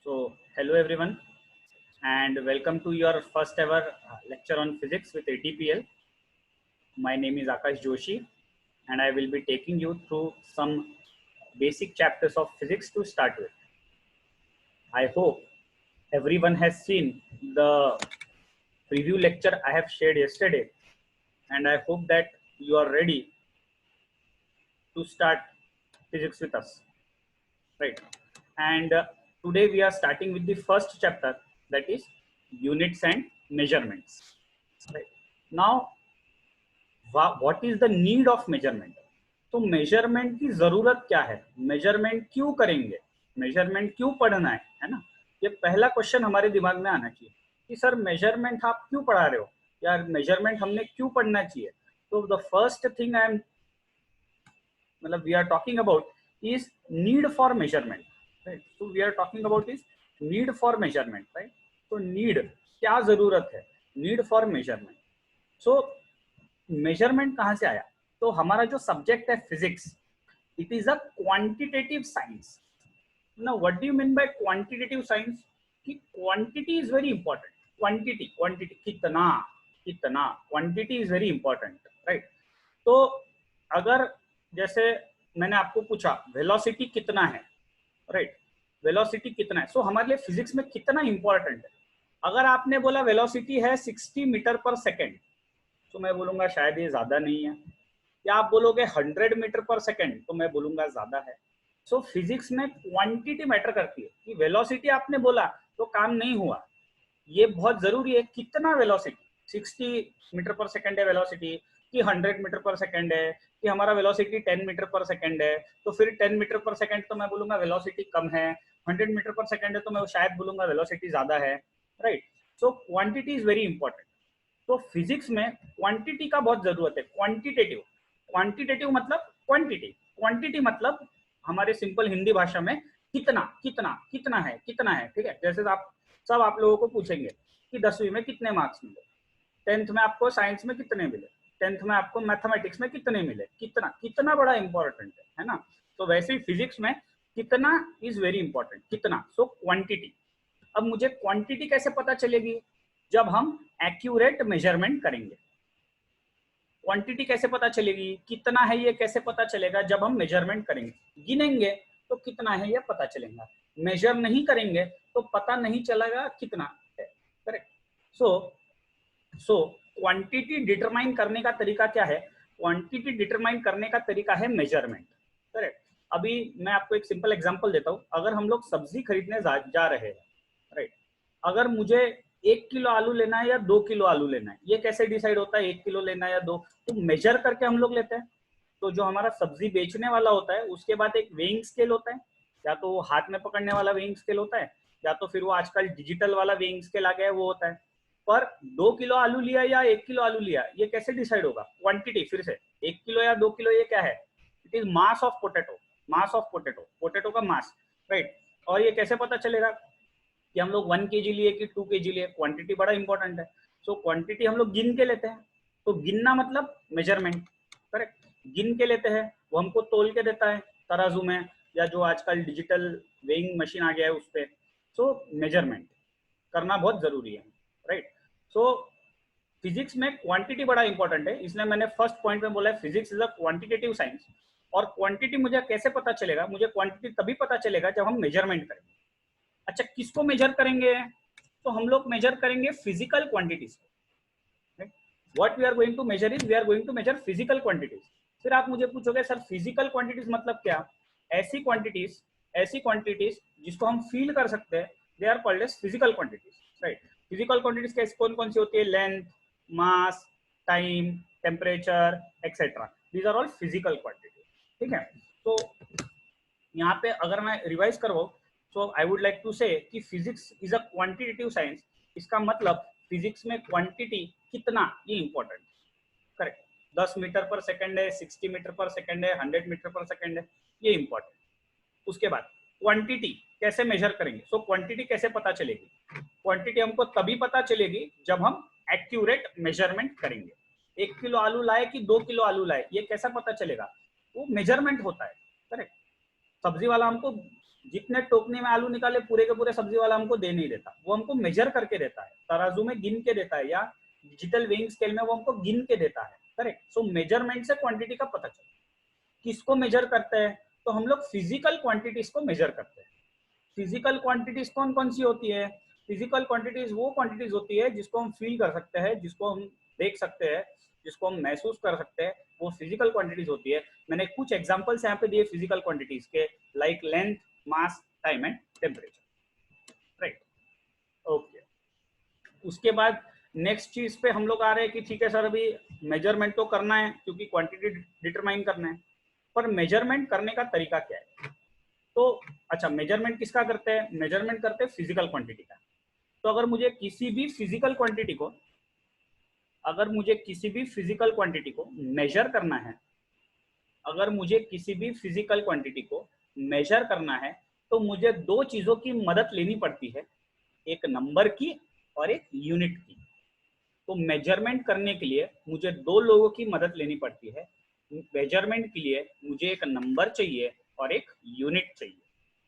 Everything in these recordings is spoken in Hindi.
Hello everyone, and welcome to your first ever lecture on physics with ATPL. My name is Akash Joshi, and I will be taking you through some basic chapters of physics to start with. I hope everyone has seen the preview lecture I have shared yesterday, and I hope that you are ready to start physics with us, right? And today we are starting with the first chapter, that is units and measurements. Right. Now, what is the need of measurement? तो मेजरमेंट की जरूरत क्या है, मेजरमेंट क्यों करेंगे, मेजरमेंट क्यों पढ़ना है ना? ये पहला क्वेश्चन हमारे दिमाग में आना चाहिए कि सर मेजरमेंट आप क्यों पढ़ा रहे हो, या मेजरमेंट हमने क्यों पढ़ना चाहिए. तो the first thing I am मतलब we are talking about is need for measurement, right. So we are talking about is need for measurement, right. तो नीड क्या जरूरत है, need for measurement. So measurement कहाँ से आया? तो हमारा जो सब्जेक्ट है physics, it is a quantitative science. Now what do you mean by quantitative science? कि quantity is very important. Quantity quantity कितना कितना, quantity is very important, right. तो अगर जैसे मैंने आपको पूछा वेलोसिटी कितना है, राइट, वेलोसिटी कितना है, सो हमारे लिए फिजिक्स में कितना इंपॉर्टेंट है. अगर आपने बोला वेलोसिटी है 60 मीटर पर सेकेंड, तो मैं बोलूंगा शायद ये ज्यादा नहीं है. या आप बोलोगे 100 मीटर पर सेकेंड, तो मैं बोलूंगा ज्यादा है. सो फिजिक्स में क्वांटिटी मैटर करती है. कि वेलोसिटी आपने बोला तो काम नहीं हुआ, ये बहुत जरूरी है कितना वेलोसिटी, 60 मीटर पर सेकेंड है वेलोसिटी, कि 100 मीटर पर सेकेंड है, कि हमारा वेलोसिटी 10 मीटर पर सेकेंड है, तो फिर 10 मीटर पर सेकेंड तो मैं बोलूंगा वेलोसिटी कम है, 100 मीटर पर सेकेंड है तो मैं शायद बोलूंगा वेलोसिटी ज्यादा है, right. So quantity is very important. तो फिजिक्स में क्वांटिटी का बहुत जरूरत है. क्वांटिटेटिव, क्वांटिटेटिव मतलब क्वांटिटी, क्वांटिटी मतलब हमारे सिंपल हिंदी भाषा में कितना कितना कितना है, कितना है, ठीक है. जैसे आप लोगों को पूछेंगे कि 10वीं में कितने मार्क्स मिले, 10th में आपको साइंस में कितने मिले, 10th में आपको मैथमेटिक्स में कितने मिले, कितना कितना बड़ा इंपॉर्टेंट है ना. तो वैसे ही फिजिक्स में कितना इज वेरी इंपॉर्टेंट, कितना. So quantity. अब मुझे क्वांटिटी कैसे पता चलेगी? जब हम एक्यूरेट मेजरमेंट करेंगे. क्वांटिटी कैसे पता चलेगी, कितना है ये कैसे पता चलेगा? जब हम मेजरमेंट करेंगे, गिनेंगे तो कितना है ये पता चलेगा. मेजर नहीं करेंगे तो पता नहीं चलेगा कितना है, करेक्ट. सो क्वांटिटी डिटरमाइन करने का तरीका क्या है? क्वांटिटी डिटरमाइन करने का तरीका है मेजरमेंट, करेक्ट. अभी मैं आपको एक सिंपल एग्जांपल देता हूँ. अगर हम लोग सब्जी खरीदने जा रहे हैं, राइट, अगर मुझे 1 किलो आलू लेना है या 2 किलो आलू लेना है, ये कैसे डिसाइड होता है 1 किलो लेना है या 2? तो मेजर करके हम लोग लेते हैं. तो जो हमारा सब्जी बेचने वाला होता है उसके बाद एक वेइंग स्केल होता है, या तो वो हाथ में पकड़ने वाला वेइंग स्केल होता है, या तो फिर वो आजकल डिजिटल वाला वेइंग स्केल आ गया है वो होता है. पर 2 किलो आलू लिया या 1 किलो आलू लिया, ये कैसे डिसाइड होगा? क्वांटिटी. फिर से 1 किलो या 2 किलो, ये क्या है? It is mass of potato, mass of potato, potato का मास, राइट. और ये कैसे पता चलेगा कि हम लोग 1 kg लिए कि 2 kg लिए? क्वांटिटी बड़ा इंपॉर्टेंट है. सो क्वांटिटी हम लोग गिन के लेते हैं. तो गिनना मतलब मेजरमेंट, करेक्ट. गिन के लेते हैं, वो हमको तोल के देता है तराजू में, या जो आजकल डिजिटल वेइंग मशीन आ गया है उस पर. सो मेजरमेंट करना बहुत जरूरी है, राइट. सो फिजिक्स में क्वांटिटी बड़ा इंपॉर्टेंट है, इसलिए मैंने फर्स्ट पॉइंट में बोला है physics is a quantitative science. और क्वांटिटी मुझे कैसे पता चलेगा? मुझे क्वांटिटी तभी पता चलेगा जब हम मेजरमेंट करेंगे. अच्छा, किसको मेजर करेंगे? तो हम लोग मेजर करेंगे फिजिकल क्वांटिटीज को. What we are going to measure is we are going to measure physical quantities. फिर आप मुझे पूछोगे सर फिजिकल क्वांटिटीज मतलब क्या? ऐसी क्वांटिटीज जिसको हम फील कर सकते हैं, they are called as physical quantities, right. Physical quantities कैसे कौन कौन सी होती है? Length, mass, time, temperature etcetera, these are all physical quantities, ठीक है. तो यहाँ पे अगर मैं रिवाइज करवाऊँ, so I would like to say कि physics is a quantitative science. इसका मतलब फिजिक्स में क्वांटिटी कितना ये important, correct. 10 metre per second है, 60 मीटर पर सेकंड है, 100 मीटर पर सेकंड है, ये इंपॉर्टेंट. उसके बाद क्वांटिटी कैसे मेजर करेंगे? सो क्वांटिटी कैसे पता चलेगी? क्वांटिटी हमको तभी पता चलेगी जब हम एक्यूरेट मेजरमेंट करेंगे. 1 किलो आलू लाए कि 2 किलो आलू लाए, ये कैसा पता चलेगा? वो मेजरमेंट होता है, करेक्ट. सब्जी वाला हमको जितने टोकनी में आलू निकाले पूरे के पूरे सब्जी वाला हमको दे नहीं देता, वो हमको मेजर करके देता है, तराजू में गिन के देता है, या डिजिटल वेइंग स्केल में वो हमको गिन के देता है। करेक्ट। सो मेजरमेंट से क्वांटिटी का पता चलता है। किसको मेजर करते हैं? तो हम लोग फिजिकल क्वांटिटीज को मेजर करते हैं। फिजिकल क्वांटिटीज कौन कौन सी होती है? फिजिकल क्वांटिटीज वो क्वांटिटीज होती है जिसको हम फील कर सकते हैं, जिसको हम देख सकते हैं, जिसको हम महसूस कर सकते हैं, वो फिजिकल क्वांटिटीज होती है। मैंने कुछ एग्जांपल्स यहाँ पे दिए फिजिकल क्वांटिटीज के, like length, mass, time and temperature. Right, okay. उसके बाद नेक्स्ट चीज पे हम लोग आ रहे हैं कि ठीक है सर, अभी मेजरमेंट तो करना है क्योंकि क्वांटिटी डिटरमाइन करना है, पर मेजरमेंट करने का तरीका क्या है? तो अच्छा, मेजरमेंट किसका करते हैं? मेजरमेंट करते हैं फिजिकल क्वांटिटी का। तो अगर मुझे किसी भी फिजिकल क्वांटिटी को मेजर करना है, अगर मुझे किसी भी फिजिकल क्वांटिटी को मेजर करना है, तो मुझे दो चीजों की मदद लेनी पड़ती है, एक नंबर की और एक यूनिट की। तो मेजरमेंट करने के लिए मुझे दो लोगों की मदद लेनी पड़ती है। मेजरमेंट के लिए मुझे एक नंबर चाहिए और एक यूनिट चाहिए।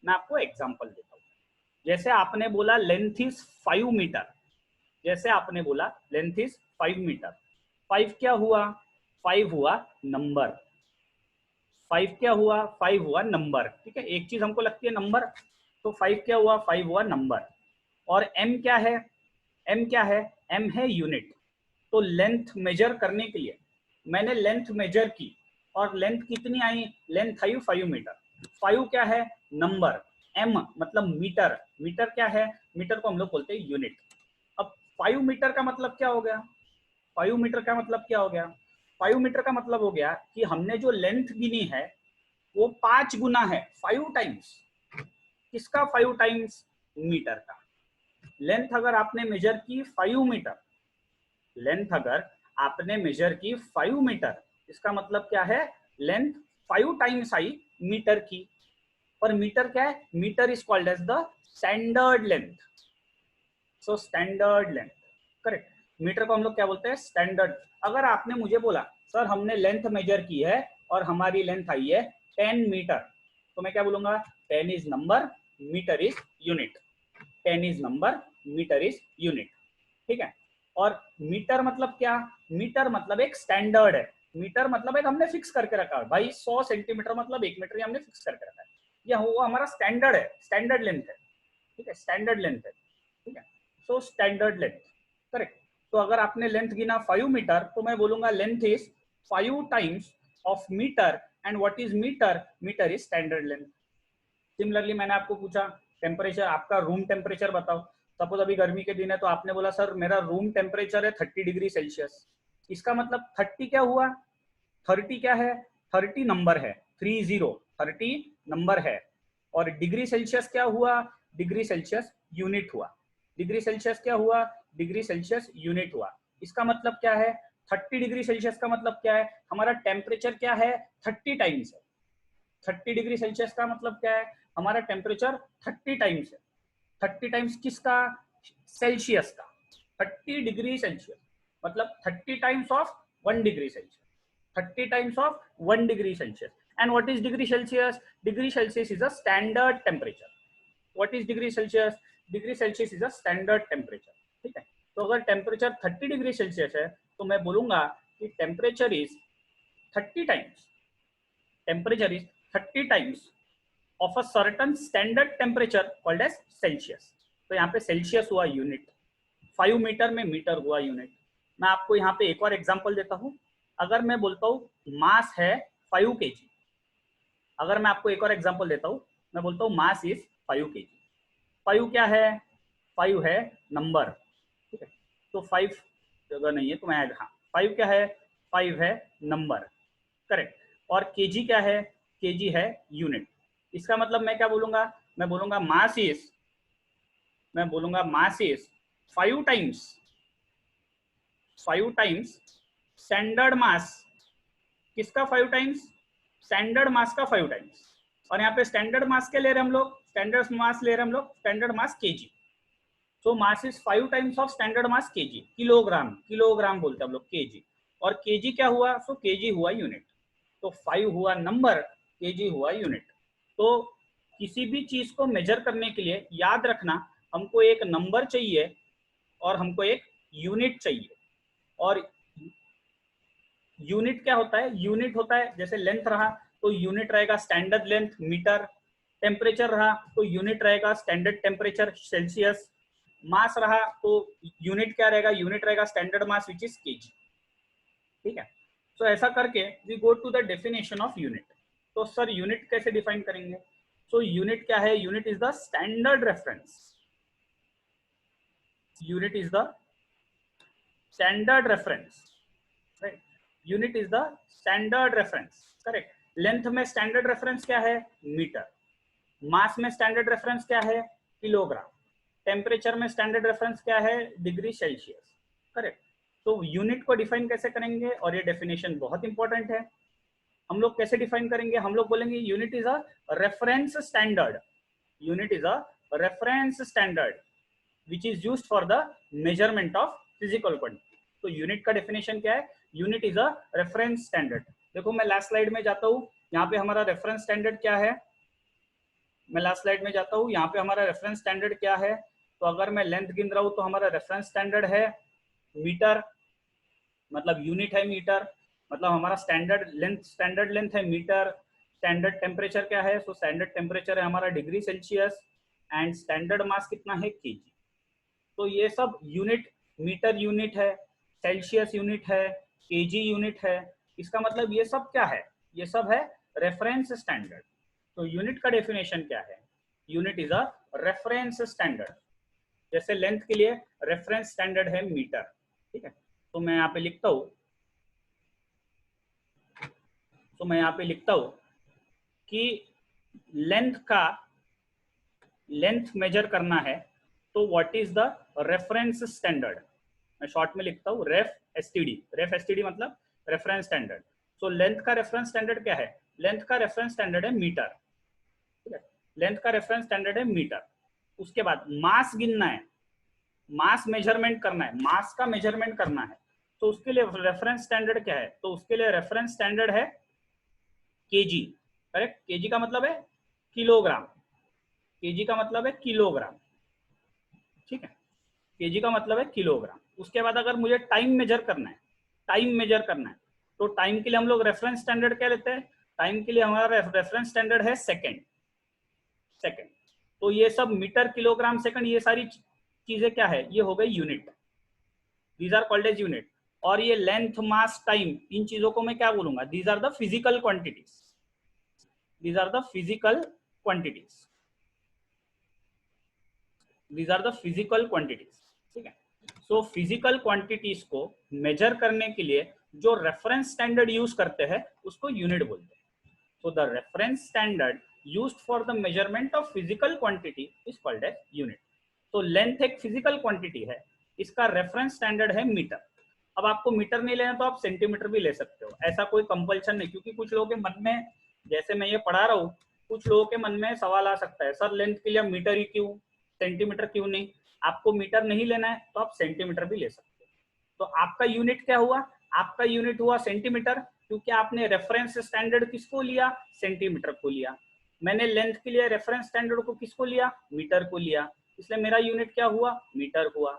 मैं आपको एग्जांपल देता हूँ। जैसे आपने बोला लेंथ इज 5 मीटर, जैसे आपने बोला लेंथ इज 5 मीटर, 5 क्या हुआ? 5 हुआ नंबर। 5 क्या हुआ? 5 हुआ नंबर। ठीक है, एक चीज हमको लगती है नंबर, तो 5 क्या हुआ? 5 हुआ नंबर। और m क्या है? m क्या है? m है यूनिट। तो लेंथ मेजर करने के लिए मैंने लेंथ मेजर की, और लेंथ कितनी आई? लेंथ आई 5 मीटर। 5 क्या है? नंबर। m मतलब मीटर। मीटर क्या है? मीटर को हम लोग बोलते हैं यूनिट। अब 5 मीटर का मतलब क्या हो गया? 5 मीटर का मतलब क्या हो गया? 5 मीटर का मतलब हो गया कि हमने जो लेंथ गिनी है वो 5 गुना है, 5 टाइम्स। किसका 5 टाइम्स? मीटर का। लेंथ अगर आपने मेजर की 5 मीटर, लेंथ अगर आपने मेजर की 5 मीटर, इसका मतलब क्या है? लेंथ 5 टाइम्स आई मीटर की। पर मीटर क्या है? Meter is called as the standard length. So standard length, correct. Meter को हम लोग क्या बोलते हैं? स्टैंडर्ड। अगर आपने मुझे बोला सर हमने लेंथ मेजर की है और हमारी लेंथ आई है 10 मीटर, तो मैं क्या बोलूंगा? 10 is number, meter is unit. 10 is number, meter is unit. ठीक है। और मीटर मतलब क्या? मीटर मतलब एक स्टैंडर्ड है। मीटर मतलब एक हमने फिक्स करके रखा है भाई, 100 सेंटीमीटर मतलब 1 मीटर, हमने फिक्स करके रखा है, यह वो हमारा स्टैंडर्ड है, स्टैंडर्ड लेंथ है। ठीक है, स्टैंडर्ड लेंथ है। ठीक है, सो स्टैंडर्ड लेंथ, करेक्ट। तो अगर आपने लेंथ गिना 5 मीटर, तो मैं बोलूंगा length is 5 times of meter, and what is meter? Meter is standard length. Similarly मैंने आपको पूछा टेम्परेचर, आपका रूम टेम्परेचर बताओ। सपोज अभी गर्मी के दिन है, तो आपने बोला सर मेरा रूम टेम्परेचर है 30 डिग्री सेल्सियस। इसका मतलब 30 क्या हुआ? 30 क्या है? 30 नंबर है, 30, 30 नंबर है। और डिग्री सेल्सियस क्या हुआ? डिग्री सेल्सियस यूनिट हुआ। डिग्री सेल्सियस क्या हुआ? डिग्री सेल्सियस यूनिट हुआ। इसका मतलब क्या है? 30 डिग्री सेल्सियस का मतलब क्या है? हमारा टेम्परेचर क्या है? 30 टाइम्स है। 30 डिग्री सेल्सियस का मतलब क्या है? हमारा टेम्परेचर 30 टाइम्स है। 30 टाइम्स किसका? सेल्सियस का। 30 डिग्री सेल्सियस मतलब 30 times of 1 degree Celsius. 30 times of 1 degree Celsius. And what is degree Celsius? Degree Celsius is a standard temperature. What is degree Celsius? Degree Celsius is a standard temperature. ठीक है, तो अगर टेम्परेचर 30 डिग्री सेल्सियस है, तो मैं बोलूंगा कि temperature is 30 times, temperature is 30 times of a certain standard temperature called as Celsius. तो यहाँ पे सेल्सियस हुआ यूनिट, 5 मीटर में मीटर हुआ यूनिट। मैं आपको यहाँ पे एक और एग्जांपल देता हूँ। अगर मैं बोलता हूँ मास है 5 kg, अगर मैं आपको एक और एग्जांपल देता हूँ, मैं बोलता हूँ मास इज 5 kg। 5 क्या है? 5 है नंबर। ठीक है, तो 5 जगह नहीं है तो मैं, हाँ 5 क्या है? 5 है नंबर, करेक्ट। और केजी क्या है? केजी है यूनिट। इसका मतलब मैं क्या बोलूंगा? मैं बोलूंगा मास इज, मैं बोलूंगा mass is 5 times, 5 times standard mass. किसका 5 टाइम्स? स्टैंडर्ड मास का 5 टाइम्स। और यहाँ पे स्टैंडर्ड मास के ले रहे हम लोग, स्टैंडर्ड मास ले रहे हम लोग, standard mass KG. So mass is 5 times of standard mass KG. Kilogram, kilogram बोलते हैं हम लोग, केजी। और केजी क्या हुआ? सो केजी हुआ यूनिट। तो 5 हुआ नंबर, केजी हुआ यूनिट। तो किसी भी चीज को मेजर करने के लिए याद रखना, हमको एक नंबर चाहिए और हमको एक यूनिट चाहिए। और यूनिट क्या होता है? यूनिट होता है जैसे लेंथ रहा तो यूनिट रहेगा स्टैंडर्ड लेंथ मीटर, टेम्परेचर रहा तो यूनिट रहेगा स्टैंडर्ड टेम्परेचर सेल्सियस, मास रहा तो यूनिट क्या रहेगा? यूनिट रहेगा standard mass which is KG. ठीक है, तो ऐसा करके we go to the definition of unit. तो सर यूनिट कैसे डिफाइन करेंगे? तो यूनिट क्या है? Unit is the standard reference, unit is the standard reference, right? Unit is the standard reference, correct. Length में स्टैंडर्ड रेफरेंस क्या है? मीटर। मास में स्टैंडर्ड रेफरेंस क्या है? किलोग्राम। टेम्परेचर में स्टैंडर्ड रेफरेंस क्या है? Degree Celsius, correct. तो यूनिट को डिफाइन कैसे करेंगे? और ये डेफिनेशन बहुत इंपॉर्टेंट है। हम लोग कैसे डिफाइन करेंगे? हम लोग बोलेंगे unit is a reference standard, unit is a reference standard which is used for the measurement of physical quantity. तो यूनिट का डेफिनेशन क्या है? Unit is a reference standard. देखो मैं लास्ट स्लाइड में जाता हूँ, यहाँ पे हमारा रेफरेंस स्टैंडर्ड क्या है? मैं लास्ट स्लाइड में जाता हूँ, यहाँ पे हमारा रेफरेंस स्टैंडर्ड क्या है? तो अगर मैं लेंथ गिन रहा हूँ तो हमारा रेफरेंस स्टैंडर्ड है मीटर, मतलब यूनिट है मीटर, मतलब हमारा स्टैंडर्ड लेंथ है मीटर। स्टैंडर्ड टेम्परेचर क्या है? सो स्टैंडर्ड टेम्परेचर है हमारा डिग्री सेल्सियस, एंड स्टैंडर्ड मास कितना है? केजी। तो ये सब यूनिट, मीटर यूनिट है, सेल्सियस यूनिट है, केजी यूनिट है। इसका मतलब ये सब क्या है? ये सब है रेफरेंस स्टैंडर्ड। तो यूनिट का डेफिनेशन क्या है? Unit is a reference standard. जैसे लेंथ के लिए रेफरेंस स्टैंडर्ड है मीटर, ठीक है। तो मैं यहाँ पे लिखता हूँ, कि लेंथ मेजर करना है तो what is the reference standard? मैं शॉर्ट में लिखता हूँ रेफ एसटीडी। रेफ एसटीडी मतलब रेफरेंस स्टैंडर्ड। सो लेंथ का रेफरेंस स्टैंडर्ड क्या है? लेंथ का रेफरेंस स्टैंडर्ड है मीटर, ठीक है। लेंथ का रेफरेंस स्टैंडर्ड है मीटर। उसके बाद मास गिनना है, मास मेजरमेंट करना है, मास का मेजरमेंट करना है, तो उसके लिए रेफरेंस स्टैंडर्ड क्या है? तो उसके लिए रेफरेंस स्टैंडर्ड है केजी, करेक्ट। केजी का मतलब है किलोग्राम, केजी का मतलब है किलोग्राम, ठीक है। केजी का मतलब है किलोग्राम। उसके बाद अगर मुझे टाइम मेजर करना है, तो टाइम के लिए हम लोग रेफरेंस स्टैंडर्ड क्या लेते हैं? टाइम के लिए हमारा रेफरेंस स्टैंडर्ड है सेकंड। तो ये सब मीटर, किलोग्राम, सेकंड, ये सारी चीजें क्या है? ये हो गई unit, these are called as unit. और ये लेंथ, मास, टाइम, इन चीजों को मैं क्या बोलूंगा? These are the physical quantities, these are the physical quantities, these are the physical quantities, ठीक है। सो फिजिकल क्वांटिटीज को मेजर करने के लिए जो रेफरेंस स्टैंडर्ड यूज करते हैं उसको यूनिट बोलते हैं। So the reference standard used for the measurement of physical quantity is called as unit. तो लेंथ एक फिजिकल क्वांटिटी है, इसका रेफरेंस स्टैंडर्ड है मीटर। अब आपको मीटर नहीं लेना तो आप सेंटीमीटर भी ले सकते हो, ऐसा कोई कंपल्शन नहीं। क्योंकि कुछ लोगों के मन में, जैसे मैं ये पढ़ा रहा हूँ, कुछ लोगों के मन में सवाल आ सकता है, सर लेंथ के लिए मीटर ही क्यों, सेंटीमीटर क्यों नहीं? आपको मीटर नहीं लेना है तो आप सेंटीमीटर भी ले सकते हो। तो आपका यूनिट क्या हुआ? आपका यूनिट हुआ सेंटीमीटर, क्योंकि आपने रेफरेंस स्टैंडर्ड किसको लिया? सेंटीमीटर को लिया। मैंने लेंथ के लिए रेफरेंस स्टैंडर्ड को किसको लिया? मीटर को लिया, इसलिए मेरा यूनिट क्या हुआ? मीटर हुआ।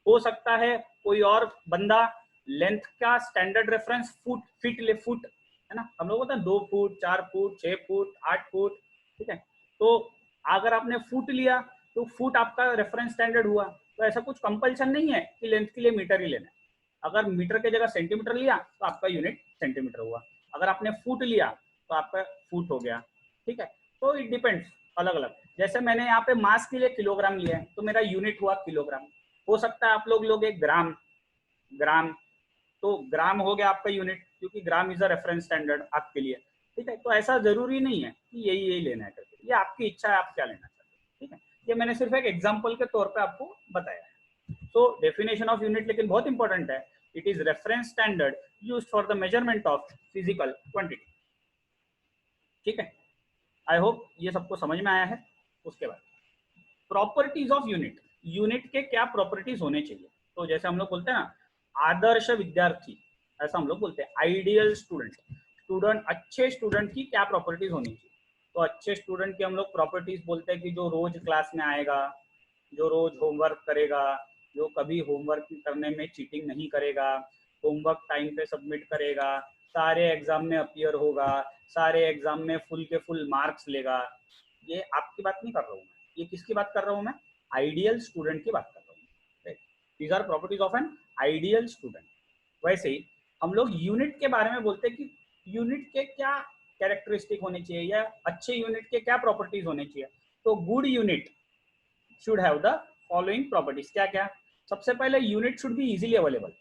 हो सकता है कोई और बंदा लेंथ का स्टैंडर्ड रेफरेंस फीट ले, फुट है ना, हम लोग होता है 2 फुट, 4 फुट, 6 फुट, 8 फुट, ठीक है। तो अगर आपने फुट लिया तो फुट आपका रेफरेंस स्टैंडर्ड हुआ। तो ऐसा कुछ कंपल्शन नहीं है कि लेंथ के लिए मीटर ही लेना है। अगर मीटर की जगह सेंटीमीटर लिया तो आपका यूनिट सेंटीमीटर हुआ, अगर आपने फुट लिया तो आपका फुट हो गया, ठीक है। तो इट डिपेंड्स, अलग अलग। जैसे मैंने यहाँ पे मास के लिए किलोग्राम लिया है तो मेरा यूनिट हुआ किलोग्राम। हो सकता है आप लोग एक ग्राम, तो ग्राम हो गया आपका यूनिट, क्योंकि gram is a reference standard आपके लिए, ठीक है। तो ऐसा जरूरी नहीं है कि यही लेना है करके, ये आपकी इच्छा है, आप क्या लेना चाहते हैं, ठीक है। ये मैंने सिर्फ एक एग्जाम्पल के तौर पे आपको बताया है। सो डेफिनेशन ऑफ यूनिट लेकिन बहुत इंपॉर्टेंट है, it is reference standard used for the measurement of physical quantity, ठीक है। आई होप ये सबको समझ में आया है। उसके बाद प्रॉपर्टीज ऑफ यूनिट, यूनिट के क्या प्रॉपर्टीज होने चाहिए? तो जैसे हम लोग बोलते हैं ना, आदर्श विद्यार्थी, ऐसा हम लोग बोलते हैं आइडियल स्टूडेंट, अच्छे स्टूडेंट की क्या प्रॉपर्टीज होनी चाहिए? तो अच्छे स्टूडेंट की हम लोग प्रॉपर्टीज बोलते हैं कि जो रोज क्लास में आएगा, जो रोज होमवर्क करेगा, जो कभी होमवर्क करने में चीटिंग नहीं करेगा, होमवर्क टाइम पे सबमिट करेगा, सारे एग्जाम में अपीयर होगा, सारे एग्जाम में फुल के फुल मार्क्स लेगा। ये आपकी बात नहीं कर रहा हूँ मैं, ये किसकी बात कर रहा हूँ मैं? आइडियल स्टूडेंट की बात कर रहा हूँ। These are properties of an ideal student. वैसे ही हम लोग यूनिट के बारे में बोलते हैं कि यूनिट के क्या कैरेक्टरिस्टिक होने चाहिए या अच्छे यूनिट के क्या प्रॉपर्टीज होने चाहिए। तो good unit should have the following properties. क्या क्या? सबसे पहले unit should be easily available.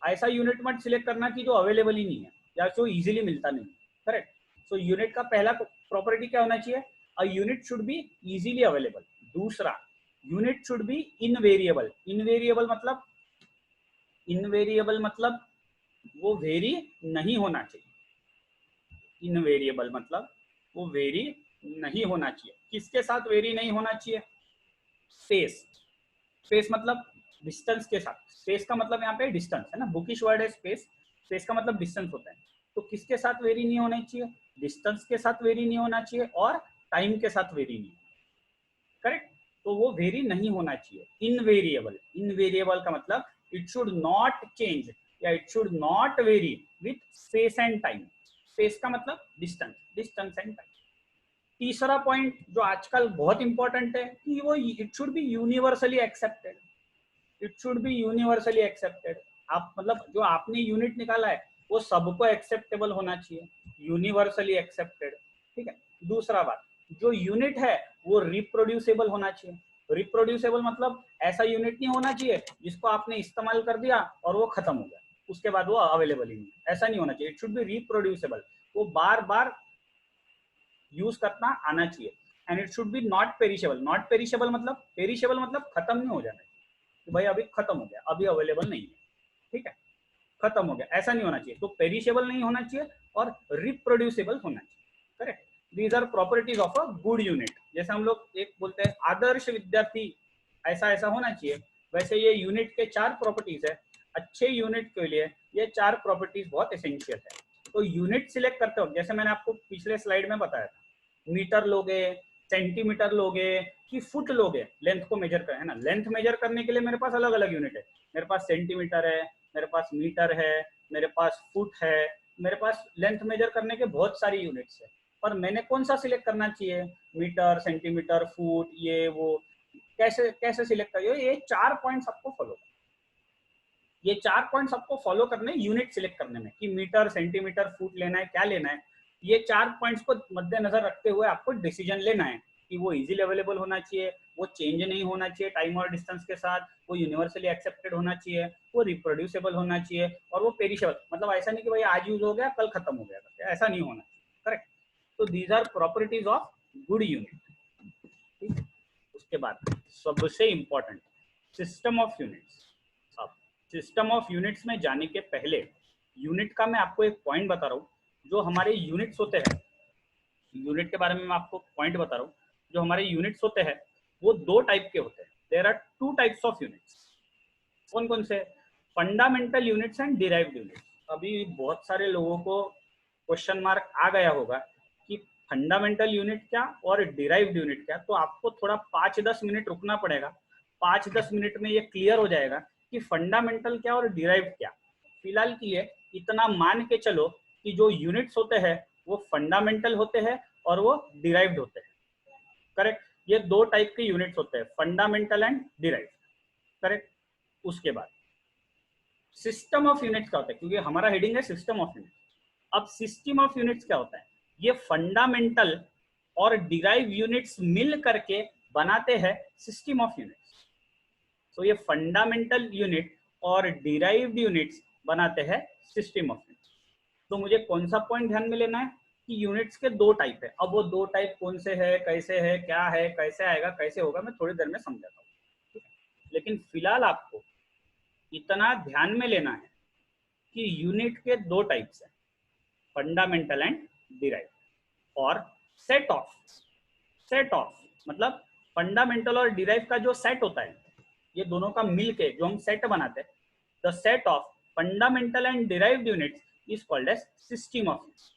ऐसा यूनिट मत सिलेक्ट करना कि जो अवेलेबल ही नहीं है या जो इजीली मिलता नहीं। करेक्ट। सो यूनिट का पहला प्रॉपर्टी क्या होना चाहिए? A unit should be easily available. दूसरा, unit should be invariable. Invariable मतलब, इनवेरिएबल मतलब वो वेरी नहीं होना चाहिए। इनवेरिएबल मतलब वो वेरी नहीं होना चाहिए। किसके साथ वेरी नहीं होना चाहिए? स्पेस। स्पेस मतलब डिस्टेंस के साथ। स्पेस का मतलब यहाँ पे डिस्टेंस है ना, बुकिश वर्ड है स्पेस। स्पेस का मतलब डिस्टेंस होता है। तो किसके साथ वेरी नहीं होना चाहिए? डिस्टेंस के साथ वेरी नहीं होना चाहिए और टाइम के साथ वेरी नहीं। करेक्ट। तो वो वेरी नहीं होना चाहिए। इनवेरिएबल, इनवेरिएबल का मतलब इट शुड नॉट चेंज या it should not very with space and time. Space का मतलब डिस्टेंस, डिस्टेंस एंड टाइम। तीसरा पॉइंट जो आजकल बहुत इंपॉर्टेंट है कि वो it should be universally accepted. It should be universally accepted. आप मतलब जो आपने यूनिट निकाला है वो सबको एक्सेप्टेबल होना चाहिए, यूनिवर्सली एक्सेप्टेड। ठीक है। दूसरा बात, जो यूनिट है वो रिप्रोड्यूसेबल होना चाहिए। रिप्रोड्यूसेबल मतलब ऐसा यूनिट नहीं होना चाहिए जिसको आपने इस्तेमाल कर दिया और वो खत्म हो गया, उसके बाद वो अवेलेबल ही नहीं, ऐसा नहीं होना चाहिए। इट शुड बी रिप्रोड्यूसेबल, वो बार बार यूज करना आना चाहिए। And it should be not perishable. Not perishable मतलब, पेरिशेबल मतलब खत्म नहीं हो जाना कि भाई अभी खत्म हो गया, अभी अवेलेबल नहीं है। ठीक है, खत्म हो गया, ऐसा नहीं होना चाहिए। तो पेरिशेबल नहीं होना चाहिए और रिप्रोड्यूसेबल होना चाहिए। Correct. These are properties of a good unit. जैसे हम लोग एक बोलते हैं आदर्श विद्यार्थी, ऐसा ऐसा होना चाहिए, वैसे ये यूनिट के 4 प्रॉपर्टीज है। अच्छे यूनिट के लिए ये 4 प्रॉपर्टीज बहुत एसेंशियल है। तो यूनिट सिलेक्ट करते हो, जैसे मैंने आपको पिछले स्लाइड में बताया था, मीटर लोगे, सेंटीमीटर लोगे कि फुट लोगे, लेंथ को मेजर कर, है ना। लेंथ मेजर करने के लिए मेरे पास अलग अलग यूनिट है। मेरे पास सेंटीमीटर है, मेरे पास मीटर है, मेरे पास फुट है, मेरे पास लेंथ मेजर करने के बहुत सारी यूनिट्स है। पर मैंने कौन सा सिलेक्ट करना चाहिए? मीटर, सेंटीमीटर, फुट, ये वो कैसे कैसे सिलेक्ट करिए? ये 4 पॉइंट्स आपको फॉलो, ये 4 पॉइंट्स आपको फॉलो करने यूनिट सिलेक्ट करने में कि मीटर, सेंटीमीटर, फुट लेना है, क्या लेना है। ये 4 पॉइंट्स को मद्देनजर रखते हुए आपको डिसीजन लेना है कि वो इजीली अवेलेबल होना चाहिए, वो चेंज नहीं होना चाहिए टाइम और डिस्टेंस के साथ, वो यूनिवर्सली एक्सेप्टेड होना चाहिए, वो रिप्रोड्यूसेबल होना चाहिए और वो पेरिशेबल, मतलब ऐसा नहीं कि भाई आज यूज हो गया कल खत्म हो गया, ऐसा नहीं होना चाहिए। करेक्ट। तो these are properties of good unit. उसके बाद सबसे इंपॉर्टेंट, सिस्टम ऑफ यूनिट्स। अब सिस्टम ऑफ यूनिट्स में जाने के पहले यूनिट का मैं आपको एक पॉइंट बता रहा हूँ। जो हमारे यूनिट्स होते हैं, यूनिट के बारे में मैं आपको पॉइंट बता रहा हूँ। जो हमारे यूनिट्स होते हैं वो 2 टाइप के होते हैं। There are 2 types of units. कौन कौन से? Fundamental units and derived units. अभी बहुत सारे लोगों को क्वेश्चन मार्क आ गया होगा कि फंडामेंटल यूनिट क्या और डिराइव्ड यूनिट क्या। तो आपको थोड़ा 5-10 मिनट रुकना पड़ेगा। 5-10 मिनट में ये क्लियर हो जाएगा कि फंडामेंटल क्या और डिराइव्ड क्या। फिलहाल के लिए इतना मान के चलो कि जो यूनिट्स होते हैं वो फंडामेंटल होते हैं और वो डिराइव्ड होते हैं। करेक्ट। ये 2 टाइप के यूनिट्स होते हैं, फंडामेंटल एंड डिराइव्ड। करेक्ट। उसके बाद सिस्टम ऑफ यूनिट्स क्या होता है, क्योंकि हमारा हेडिंग है सिस्टम ऑफ यूनिट्स। अब सिस्टम ऑफ यूनिट्स क्या होता है? ये फंडामेंटल और डिराइव यूनिट्स मिल करके बनाते हैं सिस्टम ऑफ यूनिट्स। तो ये फंडामेंटल यूनिट और डिराइव्ड यूनिट्स बनाते हैं सिस्टम ऑफ यूनिट्स। तो मुझे कौन सा पॉइंट ध्यान में लेना है कि यूनिट्स के 2 टाइप है। अब वो 2 टाइप कौन से है, कैसे है, क्या है, कैसे आएगा, कैसे होगा, मैं थोड़ी देर में समझाता हूँ। लेकिन फिलहाल आपको इतना ध्यान में लेना है कि यूनिट के 2 टाइप्स हैं, फंडामेंटल एंड डिराइव। और सेट ऑफ, सेट ऑफ मतलब फंडामेंटल और डिराइव का जो सेट होता है, ये दोनों का मिलके जो हम सेट बनाते हैं, the set of fundamental and derived units is called as system of units.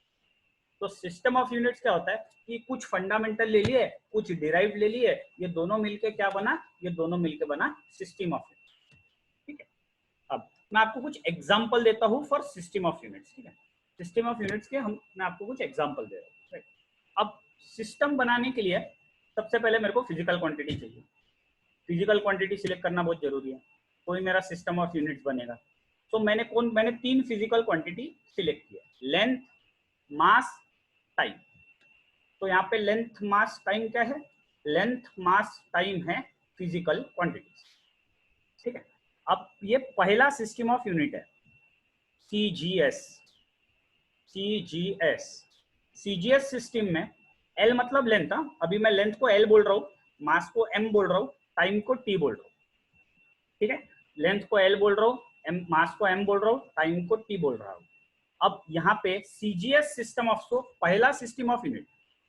तो सिस्टम ऑफ यूनिट्स क्या होता है कि कुछ फंडामेंटल ले लिए, कुछ डिराइव्ड ले लिए, ये दोनों मिलके क्या बना, ये दोनों मिलके बना सिस्टम ऑफ यूनिट्स। ठीक है, अब मैं आपको कुछ एग्जांपल देता हूँ फॉर सिस्टम ऑफ यूनिट्स। ठीक है, सिस्टम ऑफ यूनिट्स के मैं आपको कुछ एग्जांपल दे रहा हूँ। राइट, अब सिस्टम बनाने के लिए सबसे पहले मेरे को फिजिकल क्वांटिटी चाहिए। फिजिकल क्वांटिटी सिलेक्ट करना बहुत जरूरी है, कोई मेरा सिस्टम ऑफ यूनिट्स बनेगा। तो मैंने 3 फिजिकल क्वांटिटी सिलेक्ट किया, लेंथ, मास, टाइम। तो यहाँ पे लेंथ मास टाइम क्या है, लेंथ मास टाइम है फिजिकल क्वांटिटीज। ठीक है, अब ये पहला सिस्टम ऑफ यूनिट है सीजीएस। सीजीएस सीजीएस सिस्टम में एल मतलब लेंथ, अभी मैं लेंथ को एल बोल रहा हूँ, मास को एम बोल रहा हूँ, टाइम को टी बोल रहा हूँ। ठीक है, लेंथ को एल बोल रहा हूँ, मास को एम बोल रहा हूँ, टाइम को टी बोल रहा हूँ। अब यहाँ पे सीजीएस सिस्टम ऑफ पहला सिस्टम ऑफ यूनिट,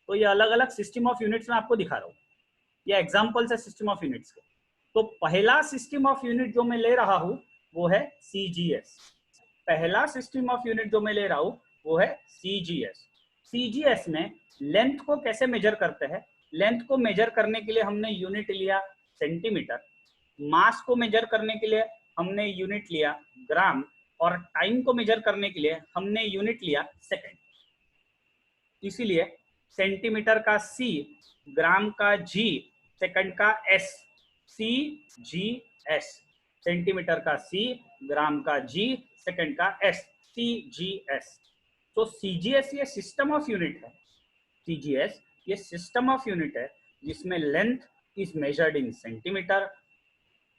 तो ये अलग अलग सिस्टम ऑफ यूनिट्स में आपको दिखा रहा हूँ, ये एग्जांपल्स है सिस्टम ऑफ यूनिट्स के। तो पहला सिस्टम ऑफ यूनिट जो मैं ले रहा हूँ वो है सीजीएस। पहला सिस्टम ऑफ यूनिट जो मैं ले रहा हूँ वो है सीजीएस। सीजीएस में लेंथ को कैसे मेजर करते हैं, लेंथ को मेजर करने के लिए हमने यूनिट लिया सेंटीमीटर, मास को मेजर करने के लिए हमने यूनिट लिया ग्राम, और टाइम को मेजर करने के लिए हमने यूनिट लिया सेकंड। इसीलिए सेंटीमीटर का सी, ग्राम का जी, सेकंड का एस, सी जी एस। सेंटीमीटर का सी, ग्राम का जी, सेकंड का एस, सी जी एस। तो सीजीएस ये सिस्टम ऑफ यूनिट है, सीजीएस ये सिस्टम ऑफ यूनिट है जिसमें length is measured in centimetre,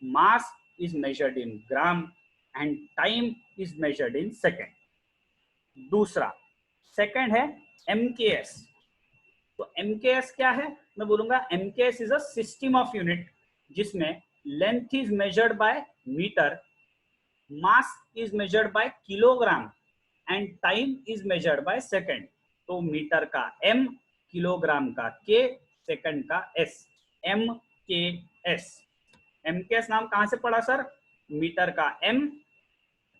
mass is measured in gram and time is measured in second। दूसरा सेकंड है MKS। तो MKS क्या है, मैं बोलूंगा MKS is a system of unit जिसमें length is measured by metre, mass is measured by kilogram and time is measured by second. तो मीटर का M, किलोग्राम का K, सेकंड का S, MKS। MKS नाम कहां से पढ़ा सर, मीटर का M,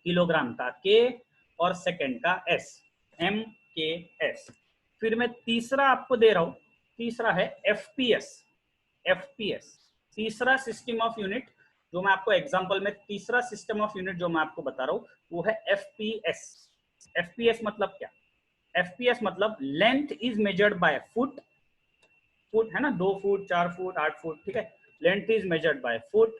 किलोग्राम का K और सेकंड का S, MKS। फिर मैं तीसरा आपको दे रहा हूं, तीसरा है FPS। FPS तीसरा सिस्टम ऑफ यूनिट जो मैं आपको एग्जांपल में, तीसरा सिस्टम ऑफ यूनिट जो मैं आपको बता रहा हूं वो है FPS। FPS मतलब क्या, FPS मतलब length is measured by foot, foot है ना, 2 फुट 4 फुट 8 फुट। ठीक है, length is measured by foot,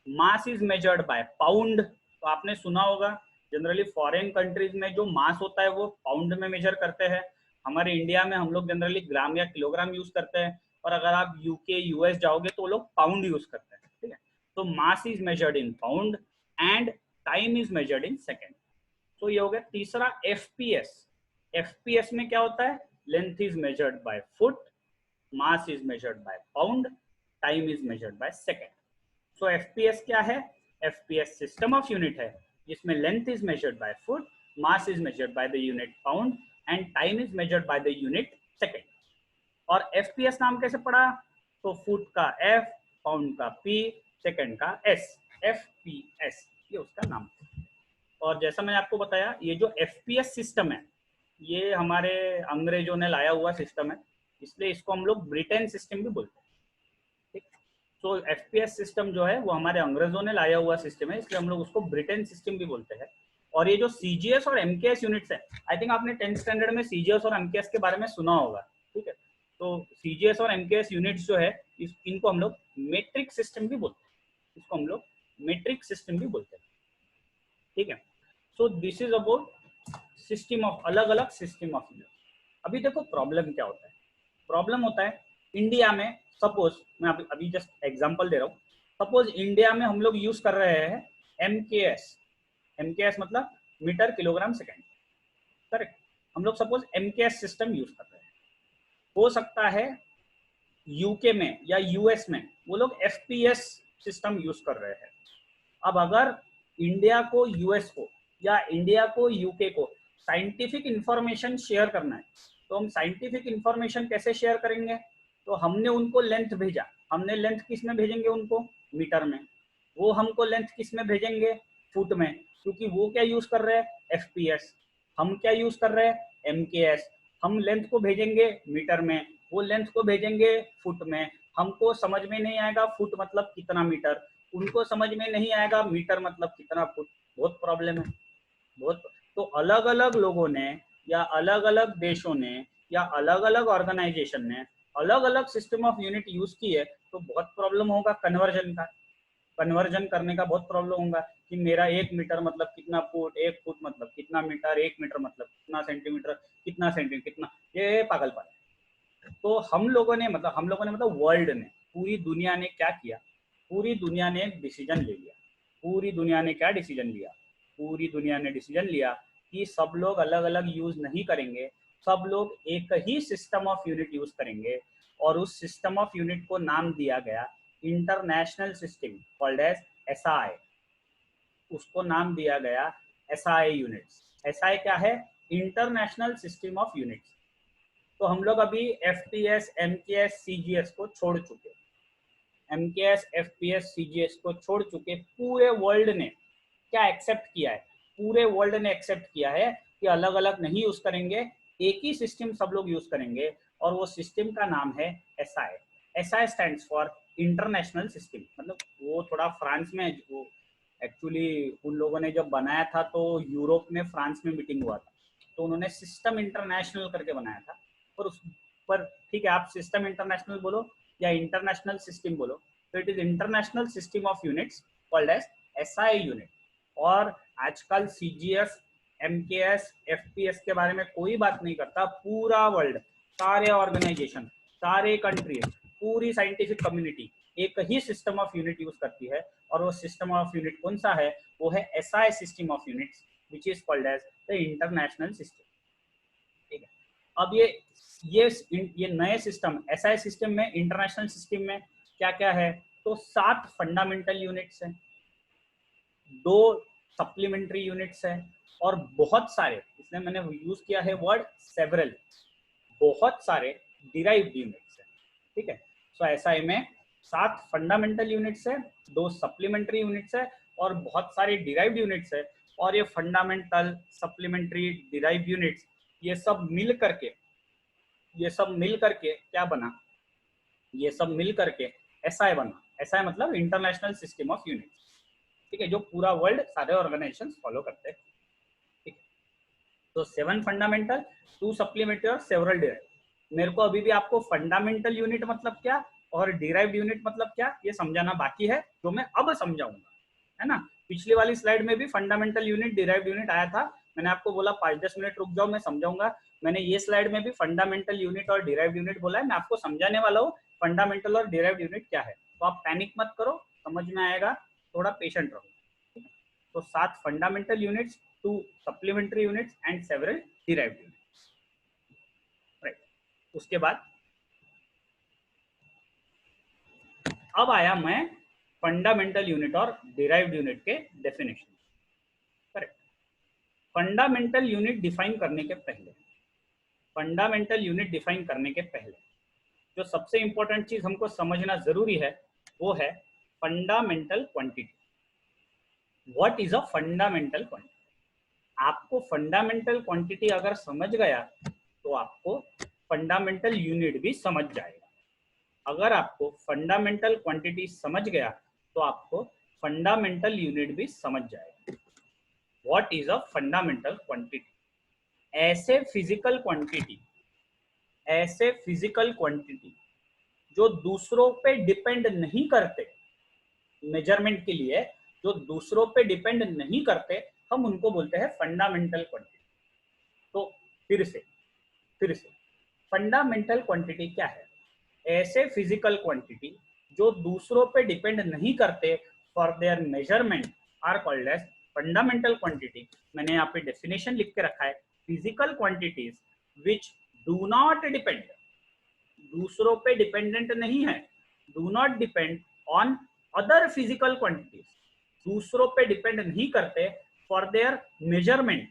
mass is measured bye pound. तो आपने सुना होगा जनरली फॉरेन कंट्रीज में जो मास होता है वो पाउंड में मेजर करते हैं, हमारे इंडिया में हम लोग जनरली ग्राम या किलोग्राम यूज करते हैं, और अगर आप यूके यूएस जाओगे तो लोग पाउंड यूज करते हैं। ठीक है, तो मास is measured in pound and time is measured in second. तो ये हो गया तीसरा FPS। FPS में क्या होता है, length is measured by foot, mass is measured bye pound, time is measured by second. So FPS क्या है, FPS सिस्टम ऑफ यूनिट है जिसमें length is measured by foot, mass is measured by the unit pound and time is measured by the unit second. और FPS नाम कैसे पढ़ा, तो फुट का F, पाउंड का P, सेकेंड का S, FPS ये उसका नाम। और जैसा मैंने आपको बताया ये जो FPS सिस्टम है ये हमारे अंग्रेजों ने लाया हुआ सिस्टम है, इसलिए इसको हम लोग ब्रिटेन सिस्टम भी बोलते हैं। ठीक, तो FPS सिस्टम जो है वो हमारे अंग्रेजों ने लाया हुआ सिस्टम है, इसलिए हम लोग उसको ब्रिटेन सिस्टम भी बोलते हैं। और ये जो CGS और MKS यूनिट्स है, आई थिंक आपने 10th स्टैंडर्ड में CGS और MKS के बारे में सुना होगा। ठीक है, तो CGS और MKS यूनिट्स जो है इनको हम लोग मेट्रिक सिस्टम भी बोलते हैं, इसको हम लोग मेट्रिक सिस्टम भी बोलते हैं। ठीक है, सो this is about system of, अलग अलग सिस्टम ऑफ यूनिट। अभी देखो प्रॉब्लम क्या होता है, प्रॉब्लम होता है इंडिया में, सपोज मैं अभी जस्ट एग्जांपल दे रहा हूँ, सपोज इंडिया में हम लोग यूज कर रहे हैं MKS। MKS मतलब मीटर किलोग्राम सेकंड, करेक्ट। हम लोग सपोज MKS सिस्टम यूज कर रहे हैं, हो सकता है यूके में या यूएस में वो लोग FPS सिस्टम यूज कर रहे हैं। अब अगर इंडिया को यूएस को या इंडिया को यूके को साइंटिफिक इंफॉर्मेशन शेयर करना है, तो हम साइंटिफिक इंफॉर्मेशन कैसे शेयर करेंगे, तो हमने उनको लेंथ भेजा, हमने लेंथ किस में भेजेंगे उनको, मीटर में, वो हमको लेंथ किस में भेजेंगे, फुट में, क्योंकि वो क्या यूज कर रहे हैं FPS, हम क्या यूज कर रहे हैं MKS। हम लेंथ को भेजेंगे मीटर में, वो लेंथ को भेजेंगे फुट में। हमको समझ में नहीं आएगा फुट मतलब कितना मीटर, उनको समझ में नहीं आएगा मीटर मतलब कितना फुट। बहुत प्रॉब्लम है, बहुत। तो अलग अलग लोगों ने या अलग अलग देशों ने या अलग अलग ऑर्गेनाइजेशन ने अलग अलग सिस्टम ऑफ यूनिट यूज की है, तो बहुत प्रॉब्लम होगा कन्वर्जन का, कन्वर्जन करने का बहुत प्रॉब्लम होगा कि मेरा 1 मीटर मतलब कितना फुट, 1 फुट मतलब कितना मीटर, 1 मीटर मतलब कितना सेंटीमीटर, कितना सेंटीमीटर कितना, ये पागलपन है। तो हम लोगों ने मतलब वर्ल्ड ने, पूरी दुनिया ने क्या किया, पूरी दुनिया ने एक डिसीजन ले लिया। पूरी दुनिया ने क्या डिसीजन लिया, पूरी दुनिया ने डिसीजन लिया कि सब लोग अलग अलग यूज नहीं करेंगे, सब लोग एक ही सिस्टम ऑफ यूनिट यूज करेंगे। और उस सिस्टम ऑफ यूनिट को नाम दिया गया international system called as SI. उसको नाम दिया गया एसआई यूनिट्स। एसआई क्या है, इंटरनेशनल सिस्टम ऑफ यूनिट्स। तो हम लोग अभी एफपीएस, एमकेएस, सीजीएस को छोड़ चुके, एमकेएस, एफपीएस, सीजीएस को छोड़ चुके। पूरे वर्ल्ड ने क्या एक्सेप्ट किया है, पूरे वर्ल्ड ने एक्सेप्ट किया है कि अलग अलग नहीं यूज करेंगे, एक ही सिस्टम सब लोग यूज करेंगे, और वो सिस्टम का नाम है SI. SI stands for international system. मतलब वो थोड़ा फ्रांस में, वो एक्चुअली उन लोगों ने जब बनाया था तो यूरोप में, फ्रांस में मीटिंग हुआ था, तो उन्होंने सिस्टम इंटरनेशनल करके बनाया था। पर उस पर ठीक है, आप सिस्टम इंटरनेशनल बोलो या इंटरनेशनल सिस्टम बोलो, तो it is international system of units called as SI unit. और आजकल सीजीएस, एमकेएस, एफपीएस के बारे में कोई बात नहीं करता। पूरा वर्ल्ड, सारे ऑर्गेनाइजेशन, सारे कंट्रीज, पूरी साइंटिफिक कम्युनिटी एक ही सिस्टम ऑफ यूनिट यूज करती है। और वो सिस्टम ऑफ यूनिट कौन सा है, वो है SI system of units, which is called as the international system. ठीक है, अब ये नए सिस्टम, एसआई सिस्टम में, इंटरनेशनल सिस्टम में क्या क्या है, तो 7 फंडामेंटल यूनिट्स हैं, 2 सप्लीमेंट्री यूनिट्स है, और बहुत सारे, इसमें मैंने यूज किया है वर्ड सेवरल, बहुत सारे डिराइव्ड यूनिट्स है। ठीक है, सो एसआई में 7 फंडामेंटल यूनिट्स है, 2 सप्लीमेंट्री यूनिट्स है, और बहुत सारे डिराइव्ड यूनिट्स है। और ये फंडामेंटल, सप्लीमेंट्री, डिराइव्ड यूनिट्स, ये सब मिल करके, ये सब मिल करके क्या बना, ये सब मिल करके एसआई बना। एसआई मतलब इंटरनेशनल सिस्टम ऑफ यूनिट्स। ठीक है, जो पूरा वर्ल्ड, सारे ऑर्गेनाइजेशन फॉलो करते हैं। ठीक है, तो 7 फंडामेंटल, 2 सप्लीमेंट्री और सेवरल डिराइव। मेरे को अभी भी आपको फंडामेंटल यूनिट मतलब क्या और डिराइव्ड यूनिट मतलब क्या, ये समझाना बाकी है, जो मैं अब समझाऊंगा, है ना। पिछली वाली स्लाइड में भी फंडामेंटल यूनिट, डिराइव्ड यूनिट आया था, मैंने आपको बोला 5-10 मिनट रुक जाओ, मैं समझाऊंगा। मैंने ये स्लाइड में भी फंडामेंटल यूनिट और डिराइव्ड यूनिट बोला है, मैं आपको समझाने वाला हूँ फंडामेंटल और डिराइव्ड यूनिट क्या है। तो आप पैनिक मत करो, समझ में आएगा, थोड़ा पेशेंट रहो। तो 7 fundamental units, 2 supplementary units and several derived units. Right, उसके बाद अब आया मैं फंडामेंटल यूनिट और डिराइव्ड यूनिट के definition. Correct, fundamental unit define करने के पहले, फंडामेंटल यूनिट डिफाइन करने के पहले जो सबसे इंपॉर्टेंट चीज हमको समझना जरूरी है, वो है fundamental quantity. What is a fundamental quantity. आपको फंडामेंटल क्वांटिटी अगर समझ गया तो आपको फंडामेंटल यूनिट भी समझ जाएगा। अगर आपको फंडामेंटल क्वांटिटी समझ गया तो आपको फंडामेंटल यूनिट भी समझ जाएगा। What is a fundamental quantity. ऐसे फिजिकल क्वांटिटी, ऐसे फिजिकल क्वांटिटी जो दूसरों पे डिपेंड नहीं करते, मेजरमेंट के लिए जो दूसरों पे डिपेंड नहीं करते, हम उनको बोलते हैं फंडामेंटल क्वांटिटी। तो फिर से फंडामेंटल क्वांटिटी क्या है, ऐसे फिजिकल क्वांटिटी जो दूसरों पे डिपेंड नहीं करते for their measurement are called as fundamental quantity. मैंने यहाँ पे डेफिनेशन लिख के रखा है, physical quantities which do not depend, दूसरों पे डिपेंडेंट नहीं है, do not depend on other physical quantities, दूसरों पे डिपेंड नहीं करते for their measurement.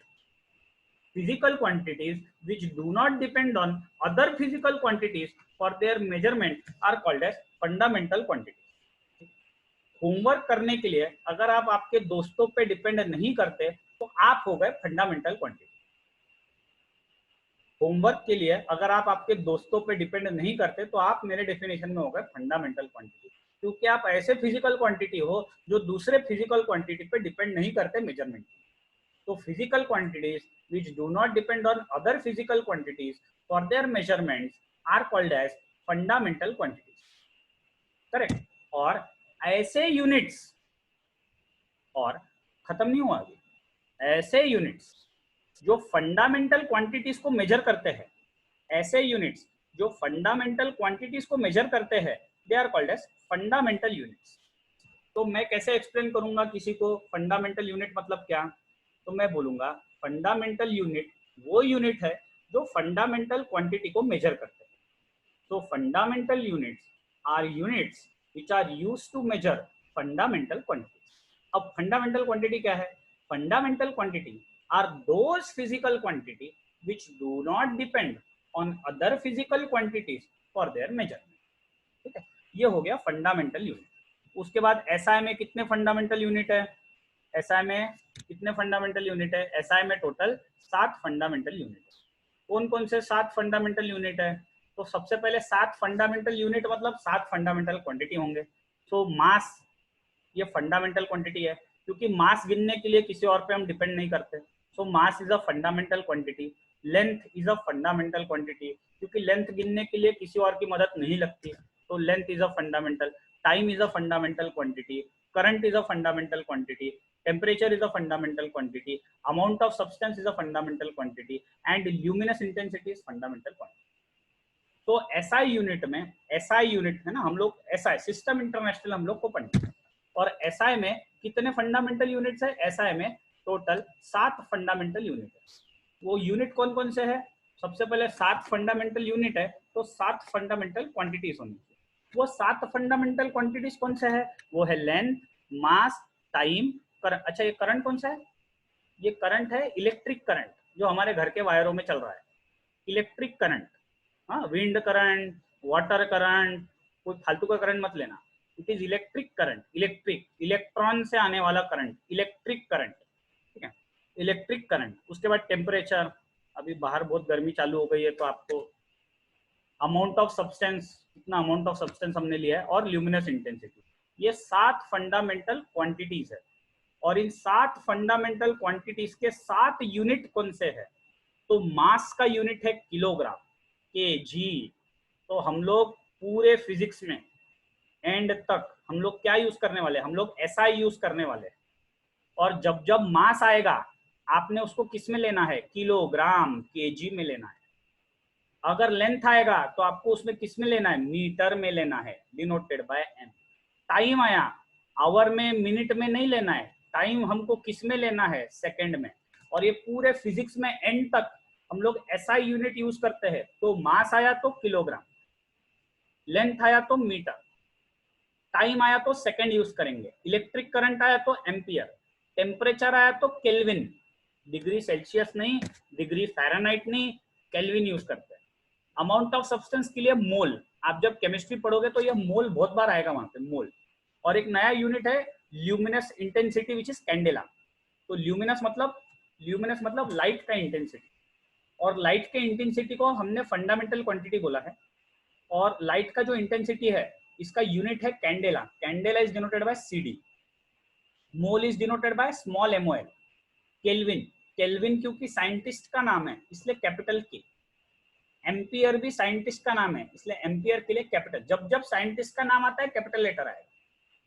Physical quantities which do not depend on other physical quantities for their measurement are called as fundamental quantities. Homework करने के लिए अगर आप आपके दोस्तों पे डिपेंड नहीं करते तो आप हो गए फंडामेंटल क्वांटिटी। होमवर्क के लिए अगर आप आपके दोस्तों पे डिपेंड नहीं करते तो आप मेरे डेफिनेशन में हो गए फंडामेंटल क्वांटिटी, क्योंकि आप ऐसे फिजिकल क्वांटिटी हो जो दूसरे फिजिकल क्वांटिटी पे डिपेंड नहीं करते मेजरमेंट। तो physical quantities which do not depend on other physical quantities for their measurements are called as fundamental quantities, correct. और ऐसे यूनिट्स, और खत्म नहीं हुआ अभी, ऐसे यूनिट्स जो फंडामेंटल क्वांटिटीज को मेजर करते हैं, ऐसे यूनिट्स जो फंडामेंटल क्वांटिटीज को मेजर करते हैं, they are called as fundamental units. तो मैं कैसे एक्सप्लेन करूंगा किसी को फंडामेंटल यूनिट मतलब क्या? तो मैं बोलूंगा फंडामेंटल यूनिट वो यूनिट है जो फंडामेंटल क्वांटिटी को मेजर करते हैं। तो fundamental units are units which are used to measure fundamental quantity. अब फंडामेंटल क्वांटिटी क्या है? Fundamental quantity are those physical quantity which do not depend on other physical quantities for their measurement. ठीक है, ये हो गया फंडामेंटल यूनिट। उसके बाद एसआई में कितने फंडामेंटल यूनिट है? एसआई में कितने फंडामेंटल यूनिट है? एसआई में टोटल 7 फंडामेंटल यूनिट है। कौन कौन से 7 फंडामेंटल यूनिट है? तो सबसे पहले 7 फंडामेंटल यूनिट मतलब 7 फंडामेंटल क्वांटिटी होंगे। तो मास ये फंडामेंटल क्वांटिटी है, क्योंकि मास गिनने के लिए किसी और पे हम डिपेंड नहीं करते। So mass is a fundamental quantity. Length is a fundamental quantity, क्योंकि लेंथ गिनने के लिए किसी और की मदद नहीं लगती, तो length is a fundamental. Time is a fundamental quantity. Current is a fundamental quantity. Temperature is a fundamental quantity. Amount of substance is a fundamental quantity and luminous intensity is fundamental quantity. तो एसआई यूनिट में, एसआई यूनिट है ना, हम लोग एसआई सिस्टम इंटरनेशनल हम लोग को पढ़ते हैं। और एसआई में कितने फंडामेंटल यूनिट्स है? एसआई में टोटल 7 फंडामेंटल यूनिट है। वो यूनिट कौन कौन से है? सबसे पहले 7 फंडामेंटल यूनिट है तो 7 फंडामेंटल क्वांटिटीज होनी चाहिए। वो 7 फंडामेंटल क्वांटिटीज कौन से है? वो है लेंथ, मास, टाइम, करंट। अच्छा, ये करंट कौन सा है? ये करंट है इलेक्ट्रिक करंट, जो हमारे घर के वायरों में चल रहा है, इलेक्ट्रिक करंट। हाँ, विंड करंट, वाटर करंट, कोई फालतू का करंट मत लेना। It is electric current, electric, electron से आने वाला करंट, इलेक्ट्रिक करंट। ठीक है, इलेक्ट्रिक करंट। उसके बाद टेम्परेचर, अभी बाहर बहुत गर्मी चालू हो गई है तो आपको अमाउंट ऑफ सब्सटेंस, कितना अमाउंट ऑफ सब्सटेंस हमने लिया है, और ल्यूमिनस इंटेंसिटी। ये 7 फंडामेंटल क्वांटिटीज है। और इन 7 फंडामेंटल क्वांटिटीज के 7 यूनिट कौन से है? तो मास का यूनिट है किलोग्राम, केजी। तो हम लोग पूरे फिजिक्स में एंड तक हम लोग क्या यूज करने वाले? हम लोग एसआई यूज करने वाले। और जब जब मास आएगा आपने उसको किस में लेना है? किलोग्राम, केजी में लेना है। अगर लेंथ आएगा तो आपको उसमें किस में लेना है? मीटर में लेना है, डिनोटेड बाय एम। टाइम आया, आवर में, मिनट में नहीं लेना है, टाइम हमको किस में लेना है? सेकंड में। और ये पूरे फिजिक्स में एंड तक हम लोग एसआई यूनिट यूज करते हैं। तो मास आया तो किलोग्राम, लेंथ आया तो मीटर, टाइम आया तो सेकंड यूज करेंगे, इलेक्ट्रिक करंट आया तो एम्पियर, टेम्परेचर आया तो केल्विन, डिग्री सेल्सियस नहीं, डिग्री फ़ारेनहाइट नहीं, केल्विन यूज करते हैं। अमाउंट ऑफ सब्सटेंस के लिए मोल, आप जब केमिस्ट्री पढ़ोगे तो यह मोल बहुत बार आएगा वहां पे, मोल। और एक नया यूनिट है luminous intensity which is candela. तो ल्यूमिनस मतलब लाइट का इंटेंसिटी, और लाइट के इंटेंसिटी को हमने फंडामेंटल क्वांटिटी बोला है। और लाइट का जो इंटेंसिटी है इसका यूनिट है candela. Candela is denoted by CD. Mole is denoted by small MOL. Kelvin, kelvin क्योंकि साइंटिस्ट का नाम है इसलिए कैपिटल के। एम्पियर भी साइंटिस्ट का नाम है इसलिए एम्पियर के लिए कैपिटल। जब जब साइंटिस्ट का नाम आता है कैपिटल लेटर आएगा,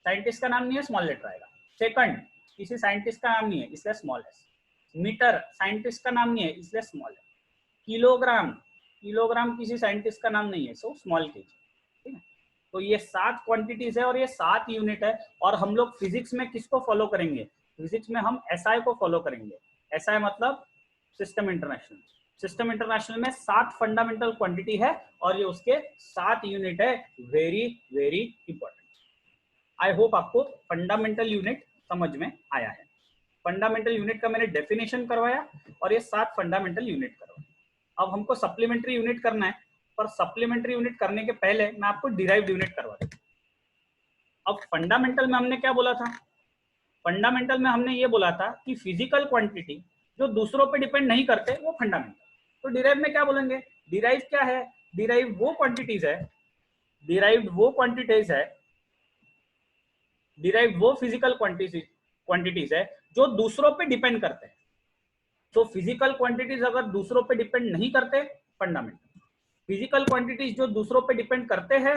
साइंटिस्ट का नाम नहीं है स्मॉल लेटर आएगा। सेकंड, किसी साइंटिस्ट का नाम नहीं है इसलिए स्मॉल एस। मीटर, साइंटिस्ट का नाम नहीं है इसलिए स्मॉल है। किलोग्राम, किलोग्राम किसी साइंटिस्ट का नाम नहीं है, सो स्मॉल के। ठीक है, तो ये 7 क्वांटिटीज है और ये 7 यूनिट है। और हम लोग फिजिक्स में किसको फॉलो करेंगे? फिजिक्स में हम एसआई को फॉलो करेंगे। एसआई मतलब सिस्टम इंटरनेशनल। सिस्टम इंटरनेशनल में 7 फंडामेंटल क्वांटिटी है और ये उसके 7 यूनिट है। Very very important. आई होप आपको फंडामेंटल यूनिट समझ में आया है। फंडामेंटल यूनिट का मैंने डेफिनेशन करवाया और ये 7 फंडामेंटल यूनिट करवाया। अब हमको सप्लीमेंट्री यूनिट करना है, पर सप्लीमेंट्री यूनिट करने के पहले मैं आपको डिराइव्ड यूनिट करवा दूं। अब फंडामेंटल में हमने क्या बोला था? फंडामेंटल में हमने ये बोला था कि फिजिकल क्वांटिटी जो दूसरों पे डिपेंड नहीं करते वो फंडामेंटल। तो डिराइव में क्या बोलेंगे, डिराइव क्या है, डिराइव वो क्वांटिटीज है, डिराइव्ड वो क्वांटिटीज है, डिराइव वो फिजिकल क्वांटिटीज है जो दूसरों पे डिपेंड करते हैं। तो फिजिकल क्वांटिटीज अगर दूसरों पे डिपेंड नहीं करते, फंडामेंटल। फिजिकल क्वांटिटीज जो दूसरों पे डिपेंड करते हैं,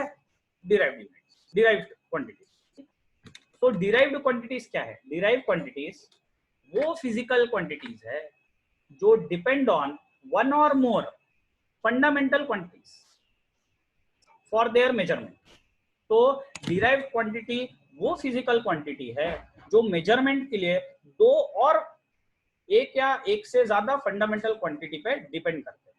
डिराइव्ड यूनिट्स, डिराइव्ड क्वांटिटीज। तो डिराइव्ड क्वांटिटीज क्या है, डिराइव्ड क्वांटिटीज वो फिजिकल क्वांटिटीज है जो depend on one or more fundamental quantities for their measurement. तो डिराइव्ड क्वांटिटी वो फिजिकल क्वांटिटी है जो मेजरमेंट के लिए दो और एक या एक से ज्यादा फंडामेंटल क्वांटिटी पे डिपेंड करते हैं।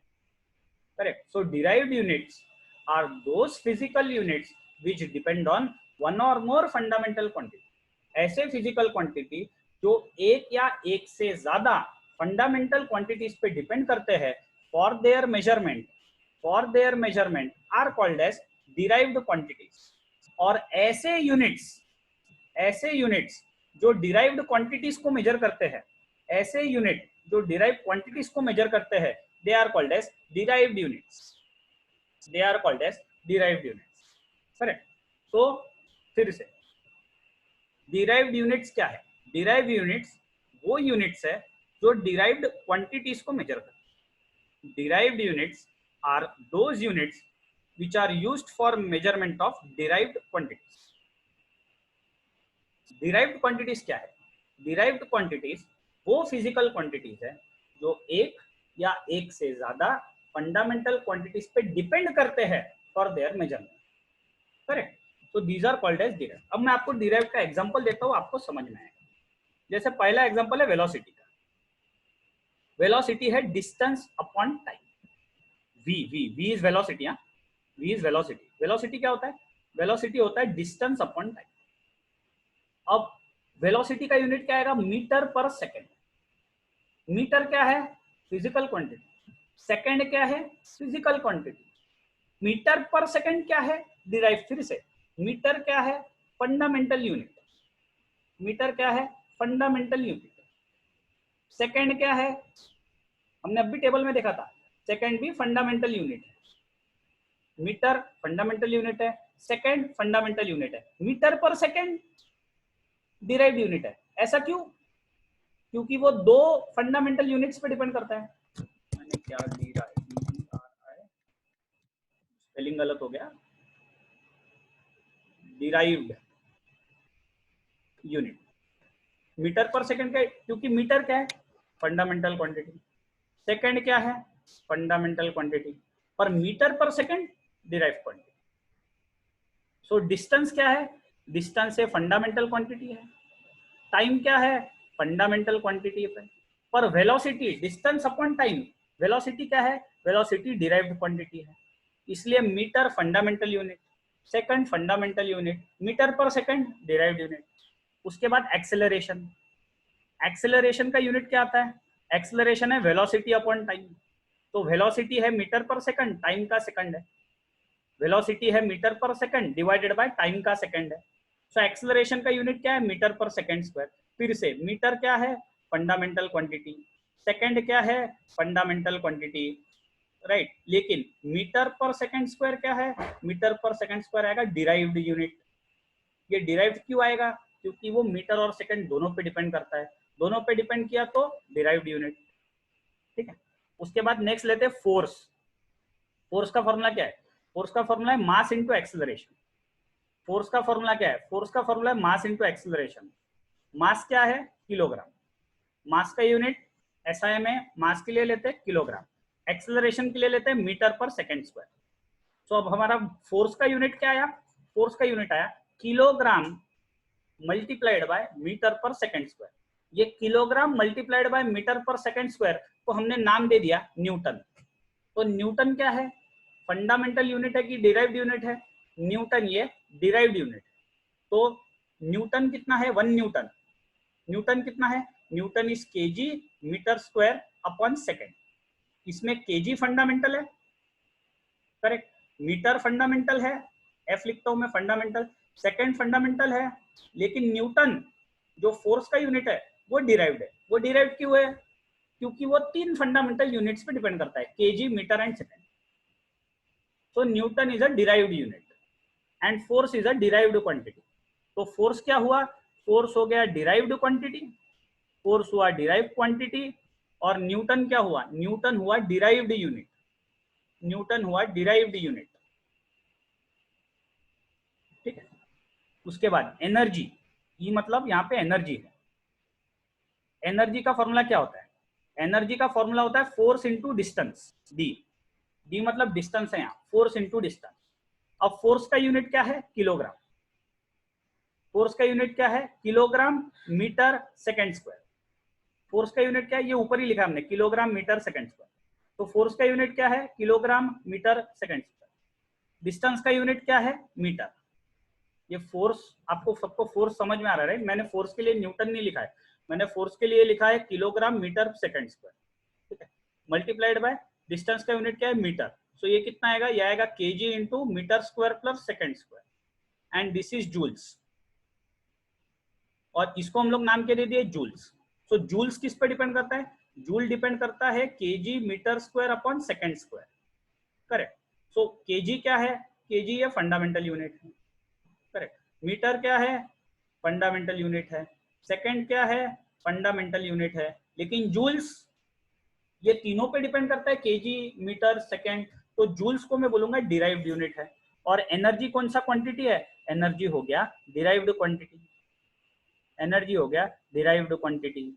Correct. So derived units are those physical units which depend on one or more fundamental quantity. ऐसे फिजिकल क्वांटिटी जो एक या एक से ज्यादा फंडामेंटल क्वांटिटीज पे डिपेंड करते हैं for their measurement are called as derived quantities. और ऐसे यूनिट्स जो डिराइव्ड क्वांटिटीज को मेजर करते हैं, ऐसे यूनिट जो डिराइव्ड क्वांटिटीज को मेजर करते हैं, they are called as derived units, they are called as derived units. Correct. तो फिर से डिराइव्ड यूनिट्स क्या है, डिराइव्ड यूनिट्स वो यूनिट्स है जो डिराइव्ड क्वांटिटीज को मेजर करते हैं। Derived units are those units which are used for measurement of derived quantities. derived quantities क्या है, derived quantities वो physical quantities है जो एक या एक से ज्यादा fundamental quantities पे depend करते हैं for their measurement. करेक्ट। तो these are called as derived. अब मैं आपको derived का एग्जांपल देता हूँ, आपको समझ में आएगा। जैसे पहला एग्जांपल है वेलोसिटी का। वेलोसिटी है distance upon time. v is velocity. v is velocity. Velocity क्या होता है, वेलोसिटी होता है डिस्टेंस अपॉन टाइम। अब वेलोसिटी का यूनिट क्या आएगा, मीटर पर सेकंड। मीटर क्या है, फिजिकल क्वांटिटी। सेकंड क्या है, physical quantity. Metre per second क्या है, डिराइव। फिर से मीटर क्या है, फंडामेंटल यूनिट। मीटर क्या है, फंडामेंटल यूनिट। सेकंड क्या है, हमने अभी टेबल में देखा था, सेकंड भी फंडामेंटल यूनिट है। मीटर फंडामेंटल यूनिट है, सेकंड फंडामेंटल यूनिट है, metre per second derived unit है। ऐसा क्यों, क्योंकि वो दो फंडामेंटल यूनिट्स पे डिपेंड करता है। मैंने क्या स्पेलिंग गलत हो गया, derived unit. Meter per second का, क्योंकि मीटर क्या है, फंडामेंटल क्वांटिटी। सेकंड क्या है, फंडामेंटल क्वांटिटी। पर metre per second derived quantity. So distance क्या है, डिस्टेंस है फंडामेंटल क्वांटिटी है। टाइम क्या है, फंडामेंटल क्वांटिटी है। पर velocity distance upon time, velocity क्या है, वेलोसिटी डिराइव्ड क्वांटिटी है। इसलिए meter fundamental unit, second fundamental unit, meter per second derived unit. उसके बाद एक्सेलरेशन। एक्सेलरेशन का यूनिट क्या आता है, एक्सेलरेशन है वेलोसिटी अपॉन टाइम। तो वेलोसिटी है मीटर पर सेकंड, टाइम का सेकंड है। वेलोसिटी है metre per second divided by time का सेकंड है। सो एक्सेलरेशन का यूनिट क्या है, मीटर पर सेकंड स्क्वायर। फिर से मीटर क्या है, फंडामेंटल क्वांटिटी। सेकंड क्या है, फंडामेंटल क्वांटिटी, राइट। लेकिन मीटर पर सेकंड स्क्वायर क्या है, मीटर पर सेकंड स्क्वायर आएगा डिराइव्ड यूनिट। ये डिराइव्ड क्यों आएगा, क्योंकि वो मीटर और सेकंड दोनों पे डिपेंड करता है। दोनों पे डिपेंड किया तो डिराइव्ड यूनिट। ठीक है। उसके बाद नेक्स्ट लेते हैं फोर्स। फोर्स का फॉर्मूला क्या है, फोर्स का फॉर्मूला है मास इनटू एक्सेलरेशन। फोर्स का फॉर्मूला क्या है, फोर्स का फॉर्मूला है मास इनटू एक्सेलरेशन। मास क्या है, किलोग्राम। मास का यूनिट एसआई में मास के लिए लेते हैं किलोग्राम, एक्सेलरेशन के लिए लेते हैं मीटर पर सेकंड स्क्वायर। तो अब हमारा फोर्स का यूनिट क्या आया, फोर्स का यूनिट आया kilogram multiplied by metre per second square. ये kilogram multiplied by metre per second square को हमने नाम दे दिया न्यूटन। तो न्यूटन क्या है, फंडामेंटल यूनिट है कि डिराइव्ड यूनिट है, न्यूटन ये डिराइव्ड यूनिट है। तो न्यूटन कितना है, 1 न्यूटन। न्यूटन कितना है, newton is KG metre square upon second. इसमें केजी फंडामेंटल है, करेक्ट। मीटर फंडामेंटल है, एफ लिखता हूं मैं फंडामेंटल, सेकंड फंडामेंटल है। लेकिन न्यूटन जो फोर्स का यूनिट है वो डिराइव्ड है। वो डिराइव्ड क्यों है, क्योंकि वो 3 फंडामेंटल यूनिट्स पे डिपेंड करता है, KG, meter and second. So newton is a derived unit and force is a derived quantity. तो फोर्स क्या हुआ, फोर्स हो गया डिराइव्ड क्वांटिटी, फोर्स हुआ डिराइव्ड क्वांटिटी, और न्यूटन क्या हुआ, न्यूटन हुआ डिराइव्ड यूनिट, न्यूटन हुआ डिराइव्ड यूनिट. ठीक है. उसके बाद एनर्जी, ये मतलब यहाँ पे एनर्जी है. एनर्जी का फॉर्मूला क्या होता है, एनर्जी का फॉर्मूला होता है force into distance, D. D मतलब डिस्टेंस है यहाँ, फोर्स इंटू डिस्टेंस. अब फोर्स का यूनिट क्या है, किलोग्राम. फोर्स का यूनिट क्या है, kilogram meter second square. Force का यूनिट क्या है, ये ऊपर ही लिखा हमने, किलोग्राम मीटर सेकेंड स्क्वायर. तो फोर्स का यूनिट क्या है, kilogram meter second square. Distance का यूनिट क्या है, मीटर. ये फोर्स, आपको सबको फोर्स समझ में आ रहा है. मैंने फोर्स के लिए न्यूटन नहीं लिखा है, मैंने फोर्स के लिए लिखा है किलोग्राम मीटर सेकेंड स्क्वायर. ठीक है. मल्टीप्लाइड बाय डिस्टेंस का यूनिट क्या है, मीटर. सो ये कितना आएगा, ये आएगा KG into meter square plus second square, and this is joules. और इसको हम लोग नाम क्या दे दिए, जूल्स. सो जूल्स किस पे डिपेंड करता है, जूल डिपेंड करता है KG metre square upon second square. Correct. So KG क्या है, केजी ये फंडामेंटल यूनिट है. करेक्ट. मीटर क्या है, फंडामेंटल यूनिट है. सेकंड क्या है, फंडामेंटल यूनिट है. लेकिन जूल्स ये तीनों पे डिपेंड करता है, केजी, मीटर, सेकंड. तो जूल्स को मैं बोलूंगा डिराइव्ड यूनिट है. और एनर्जी कौन सा क्वांटिटी है, एनर्जी हो गया डिराइव्ड क्वांटिटी, एनर्जी हो गया डिराइव्ड क्वांटिटी.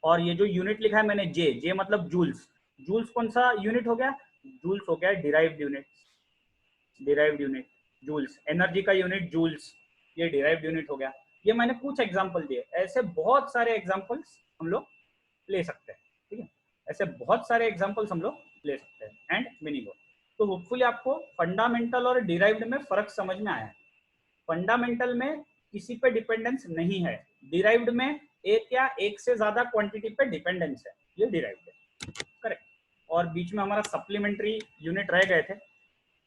और ये जो यूनिट लिखा है मैंने, जे, जे मतलब जूल्स. जूल्स कौन सा यूनिट हो गया, जूल्स हो गया derived unit, derived unit joules. Energy का यूनिट जूल्स, ये डिराइव्ड यूनिट हो गया. ये मैंने कुछ एग्जांपल दिए, ऐसे बहुत सारे एग्जांपल्स हम लोग ले सकते हैं. ठीक है, ऐसे बहुत सारे एग्जांपल्स हम लोग ले सकते हैं. And many more. तो होपफुली आपको फंडामेंटल और डिराइव्ड में फर्क समझ में आया है. फंडामेंटल में किसी पे डिपेंडेंस नहीं है, डिराइव्ड में एक या एक से ज्यादा क्वांटिटी पे डिपेंडेंस है, ये डिराइव्ड है. करेक्ट. और बीच में हमारा सप्लीमेंट्री यूनिट रह गए थे.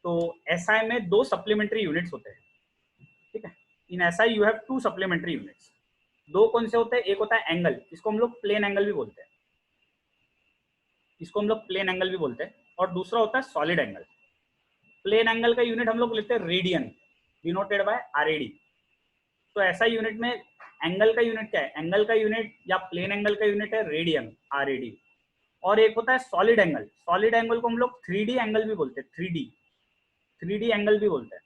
तो एसआई में 2 सप्लीमेंट्री यूनिट्स होते हैं. ठीक है. In SI you have 2 supplementary units. 2 कौन से होते हैं, एक होता है एंगल, इसको हम लोग प्लेन एंगल भी बोलते हैं, इसको हम लोग प्लेन एंगल भी बोलते हैं. और दूसरा होता है सॉलिड एंगल. प्लेन एंगल का यूनिट हम लोग लेते हैं रेडियन, डिनोटेड बाय आरएडी. तो ऐसा यूनिट में एंगल का यूनिट क्या है, एंगल का यूनिट या प्लेन एंगल का यूनिट है रेडियन, आरएडी. और एक होता है सॉलिड एंगल. सॉलिड एंगल को हम लोग 3D एंगल भी बोलते हैं, 3D एंगल भी बोलते हैं.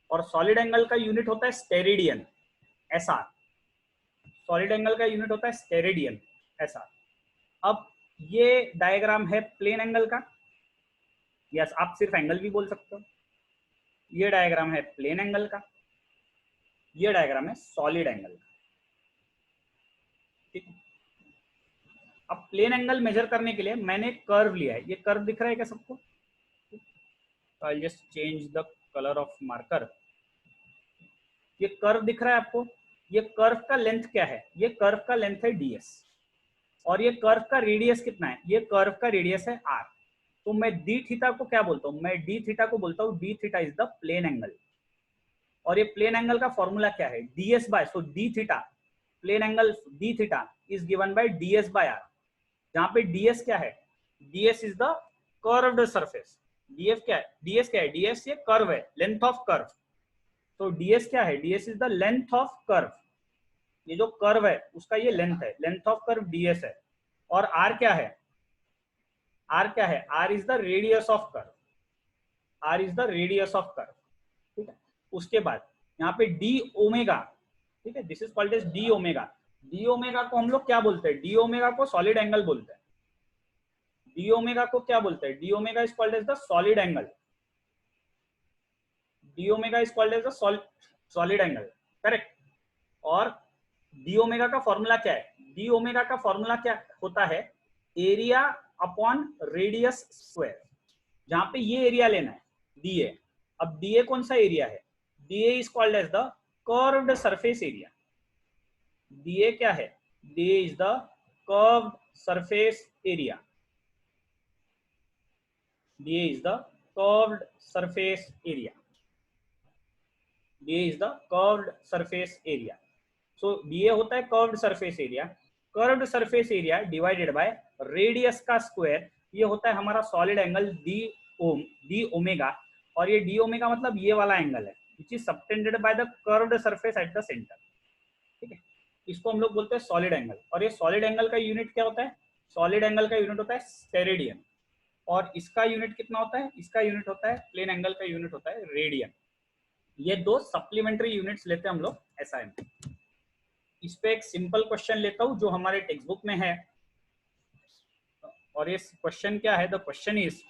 और सॉलिड एंगल का यूनिट होता है स्टेरेडियन, एसआर. सॉलिड एंगल का यूनिट होता है स्टेरेडियन, एसआर. अब ये डायग्राम है प्लेन एंगल का, यस आप सिर्फ एंगल भी बोल सकते हो. ये डायग्राम है प्लेन एंगल का, ये डायग्राम है सॉलिड एंगल का. ठीक है. अब प्लेन एंगल मेजर करने के लिए मैंने कर्व लिया है, ये कर्व दिख रहा है क्या सबको, I just change the colour of marker. ये कर्व दिख रहा है आपको, ये कर्व का लेंथ क्या है, ये कर्व का लेंथ है ds. और ये कर्व का रेडियस कितना है, ये कर्व का रेडियस है r. तो मैं डी थीटा को क्या बोलता हूँ, मैं डी थीटा को बोलता हूँ D theta is the plane angle. और ये प्लेन एंगल का फॉर्मूला क्या है, ds by, so D theta, plane angle D theta is given by ds by r. जहां पे ds क्या है, ds is the curved surface. ds क्या है, ds ये कर्व है, लेंथ ऑफ कर्व. तो ds क्या है, ds is the length of curve. ये जो कर्व है उसका ये लेंथ है, लेंथ ऑफ कर्व ds है. और r क्या है, r क्या है, r is the radius of curve, r is the radius of curve. ठीक है. उसके बाद यहाँ पे डी ओमेगा, ठीक है, this is called as D omega. D omega को हम लोग क्या बोलते हैं, डी ओमेगा को सॉलिड एंगल बोलते हैं. डी ओमेगा को क्या बोलते हैं, D omega is called as the solid angle. D omega is called as the solid angle. Correct. और डी ओमेगा का फॉर्मूला क्या है, डी ओमेगा का फॉर्मूला क्या होता है, एरिया अपॉन रेडियस स्क्वायर. जहां पे ये एरिया लेना है डी ए. अब डी ए कौन सा एरिया है, D A is called as the curved surface area. D A क्या है, D A is the curved surface area. D A is the curved surface area. D A is the curved surface area. So D A होता है curved surface area. Curved surface area divided by radius का स्क्वायर, ये होता है हमारा सॉलिड एंगल डी ओमेगा, और ये डी ओमेगा मतलब ये वाला एंगल है which is subtended by the curved surface at the centre. ठीक है, इसको हम लोग बोलते हैं सॉलिड एंगल। और ये सॉलिड एंगल का यूनिट क्या होता है? सॉलिड एंगल का यूनिट होता है स्टेरेडियन, और इसका यूनिट कितना होता है? इसका यूनिट होता है, प्लेन एंगल का यूनिट होता है रेडियन। ये दो सप्लीमेंट्री यूनिट्स लेते हैं हम लोग एसआई में। इस पे एक सिंपल क्वेश्चन लेता हूं जो हमारे टेक्स्ट बुक में है, और ये क्वेश्चन क्या है? The question is,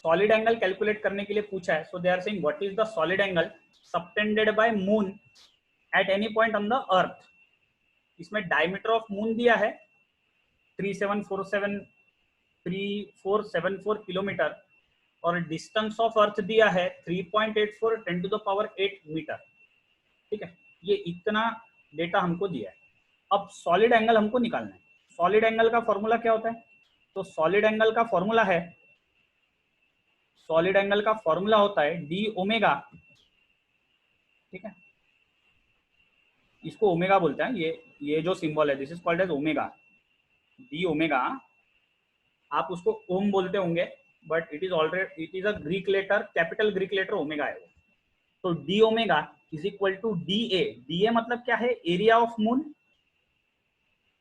solid angle calculate करने के लिए पूछा है। So they are saying what is the solid angle subtended by moon at any point on the earth. इसमें डायमीटर ऑफ मून दिया है 3474 किलोमीटर, और डिस्टेंस ऑफ अर्थ दिया है 3.84 10 टू द पावर 8 मीटर। ठीक है, ये इतना डेटा हमको दिया है। अब सॉलिड एंगल हमको निकालना है। सॉलिड एंगल का फॉर्मूला क्या होता है? तो सॉलिड एंगल का फॉर्मूला है, सॉलिड एंगल का फॉर्मूला होता है डी ओमेगा। ठीक है, इसको ओमेगा बोलते हैं। ये जो सिंबल है this is called as omega, D omega. आप उसको ओम बोलते होंगे, but it is a Greek letter, capital Greek letter omega है वो। तो D omega is equal to D A. D A मतलब क्या है? एरिया ऑफ मून,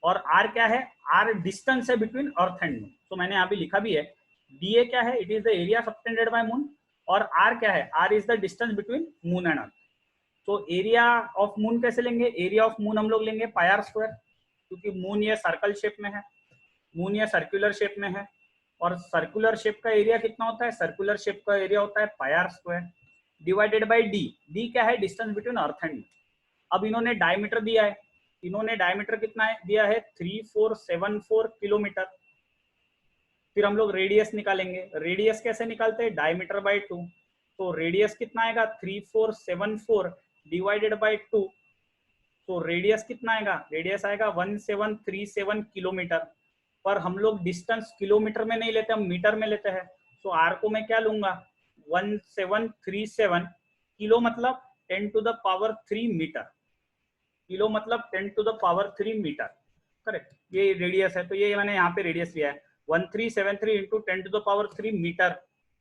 और आर क्या है? आर डिस्टेंस है बिटवीन अर्थ एंड मून। तो मैंने यहाँ पे लिखा भी है, डी ए क्या है? It is the area subtended by moon, और आर क्या है? R is the distance between moon and earth. तो एरिया ऑफ मून कैसे लेंगे? एरिया ऑफ मून हम लोग लेंगे पाई आर स्क्वायर, क्योंकि मून ये सर्कल शेप में है, मून ये सर्कुलर शेप में है, और सर्कुलर शेप का एरिया कितना होता है? सर्कुलर शेप का एरिया होता है pi r square divided by D. D क्या है? Distance between earth and moon. अब इन्होंने डायमीटर दिया है, इन्होंने डायमीटर कितना है दिया है? 3474 किलोमीटर। फिर हम लोग रेडियस निकालेंगे। रेडियस कैसे निकालते हैं? Diameter by 2। तो रेडियस कितना आएगा? 3474 डिवाइडेड बाय 2। तो रेडियस कितना आएगा? रेडियस आएगा 1737 किलोमीटर। पर हम लोग डिस्टेंस किलोमीटर में नहीं लेते, हम मीटर में लेते हैं। तो आर को मैं क्या लूंगा? 1737 किलो मतलब 10 to the power 3 meter. Kilo मतलब 10 to the power 3 meter, correct. ये रेडियस है, तो ये मैंने यहाँ पे रेडियस लिया है 1373 into 10 to the power 3 meter.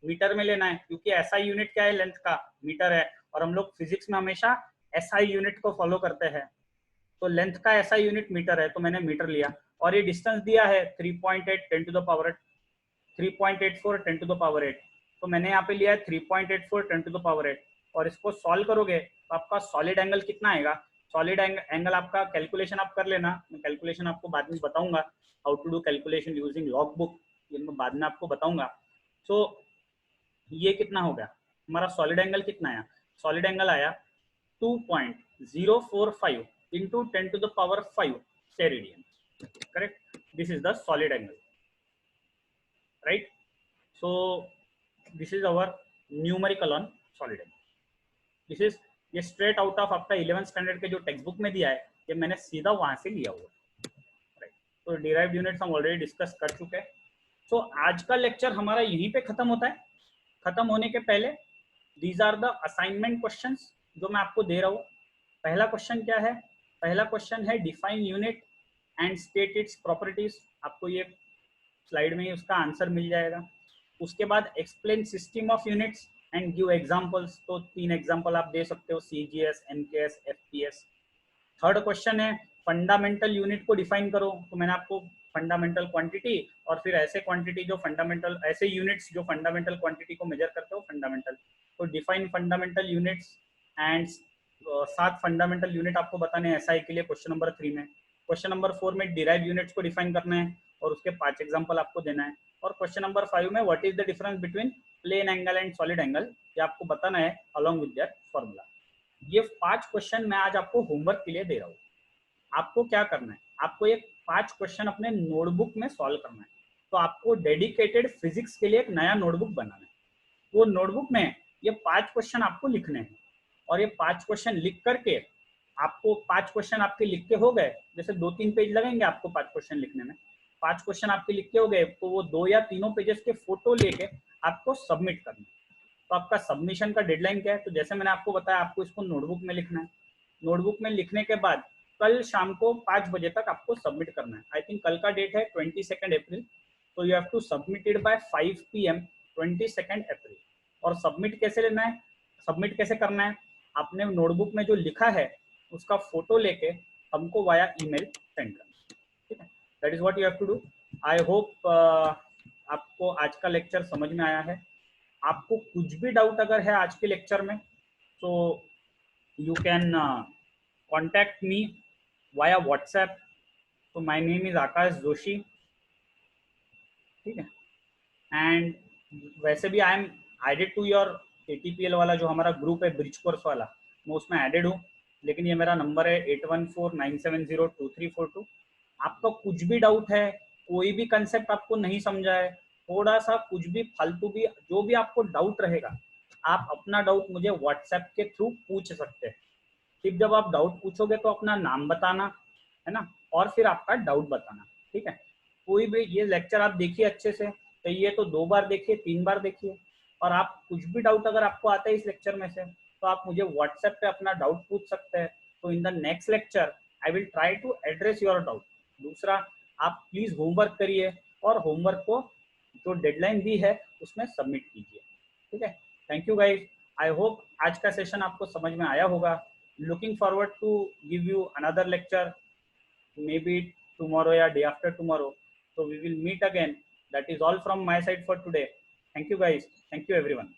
Meter में लेना है, क्योंकि एसआई यूनिट क्या है? लेंथ का, मीटर है, और हम लोग फिजिक्स में हमेशा एसआई यूनिट को फॉलो करते हैं। तो लेंथ का एसआई यूनिट मीटर है, तो मैंने मीटर लिया। और ये डिस्टेंस दिया है 3.8 10 to the power 3.84 10 to the power 8, तो मैंने यहाँ पे लिया है 3.84 10 टू द पावर 8। और इसको सॉल्व करोगे तो आपका सॉलिड एंगल कितना आएगा? सॉलिड एंगल आपका कैलकुलेशन आप कर लेना, मैं कैलकुलेशन आपको बाद में बताऊंगा, how to do calculation using log book, ये मैं बाद में आपको बताऊंगा। सो ये कितना हो गया हमारा? सॉलिड एंगल कितना आया? सॉलिड एंगल आया 2.045 into 10 to the power 5 steradian, correct. This is the solid angle, right. So this is our numerical on solid angle. This is, ये स्ट्रेट आउट ऑफ आपका 11th स्टैंडर्ड के जो टेक्स्ट बुक में दिया है, ये मैंने सीधा वहां से लिया हुआ, राइट। तो डिराइव्ड यूनिट्स हम ऑलरेडी डिस्कस कर चुके हैं। तो आज का लेक्चर हमारा यहीं पे खत्म होता है। खत्म होने के पहले these are the assignment questions जो मैं आपको दे रहा हूँ। पहला क्वेश्चन क्या है? पहला क्वेश्चन है define unit and state its properties. आपको ये स्लाइड में ही उसका आंसर मिल जाएगा। उसके बाद explain system of units and give examples. तो 3 एग्जांपल आप दे सकते हो, CGS, MKS, FPS. Third question है फंडामेंटल यूनिट को डिफाइन करो। तो मैंने आपको फंडामेंटल क्वांटिटी और फिर ऐसे क्वांटिटी जो फंडामेंटल, ऐसे यूनिट्स जो फंडामेंटल क्वांटिटी को मेजर करते हो, फंडामेंटल। तो define fundamental units and 7 fundamental unit आपको बताने हैं एसआई के लिए क्वेश्चन नंबर 3 में। क्वेश्चन नंबर 4 में डिराइव यूनिट्स को डिफाइन करना है और उसके 5 एग्जाम्पल आपको देना है। और क्वेश्चन नंबर 5 में what is the difference between plane angle and solid angle, ये आपको बताना है अलॉन्ग विद देयर फॉर्मूला। ये 5 क्वेश्चन मैं आज आपको होमवर्क के लिए दे रहा हूँ। आपको क्या करना है? आपको ये 5 क्वेश्चन अपने नोटबुक में सॉल्व करना है। तो आपको डेडिकेटेड फिजिक्स के लिए एक नया नोटबुक बनाना है। वो नोटबुक में ये 5 क्वेश्चन आपको लिखने हैं, और ये 5 क्वेश्चन लिख करके आपको 5 क्वेश्चन आपके लिख के हो गए, जैसे 2-3 पेज लगेंगे आपको 5 क्वेश्चन लिखने में। 5 क्वेश्चन आपके लिख के हो गए, तो वो 2 या 3 पेजेस के फोटो लेके आपको सबमिट करना है। तो आपका सबमिशन का डेडलाइन क्या है? तो जैसे मैंने आपको बताया, आपको इसको नोटबुक में लिखना है। नोटबुक में लिखने के बाद कल शाम को 5 बजे तक आपको सबमिट करना है। आई थिंक कल का डेट है 22 अप्रैल, तो you have to submit it by 5 PM 22 April. और सबमिट कैसे लेना है, सबमिट कैसे करना है, आपने नोटबुक में जो लिखा है उसका फोटो लेके हमको वाया ईमेल सेंड करना, ठीक है। That is what you have to do. I hope आपको आज का लेक्चर समझ में आया है। आपको कुछ भी डाउट अगर है आज के लेक्चर में, तो you can contact me via WhatsApp. So my name is Akash Joshi, ठीक है। एंड वैसे भी I am added to your ATPL वाला जो हमारा ग्रुप है ब्रिज कोर्स वाला, मैं उसमें एडेड हूँ। लेकिन ये मेरा नंबर है 8149702342। आपका कुछ भी डाउट है, कोई भी कंसेप्ट आपको नहीं समझा है, थोड़ा सा कुछ भी फालतू भी जो भी आपको डाउट रहेगा, आप अपना डाउट मुझे व्हाट्सएप के थ्रू पूछ सकते हैं। फिर जब आप डाउट पूछोगे तो अपना नाम बताना है ना, और फिर आपका डाउट बताना, ठीक है। कोई भी ये लेक्चर आप देखिए अच्छे से, तो ये तो 2 बार देखिए, 3 बार देखिए। और आप कुछ भी डाउट अगर आपको आता है इस लेक्चर में से, तो आप मुझे व्हाट्सएप पे अपना डाउट पूछ सकते हैं। तो in the next lecture I will try to address your doubt. दूसरा, आप प्लीज होमवर्क करिए और होमवर्क को जो डेडलाइन दी है उसमें सबमिट कीजिए, ठीक है। Thank you guys. I hope आज का सेशन आपको समझ में आया होगा। Looking forward to give you another lecture, maybe tomorrow or day after tomorrow. So we will meet again. That is all from my side for today. Thank you guys. Thank you everyone.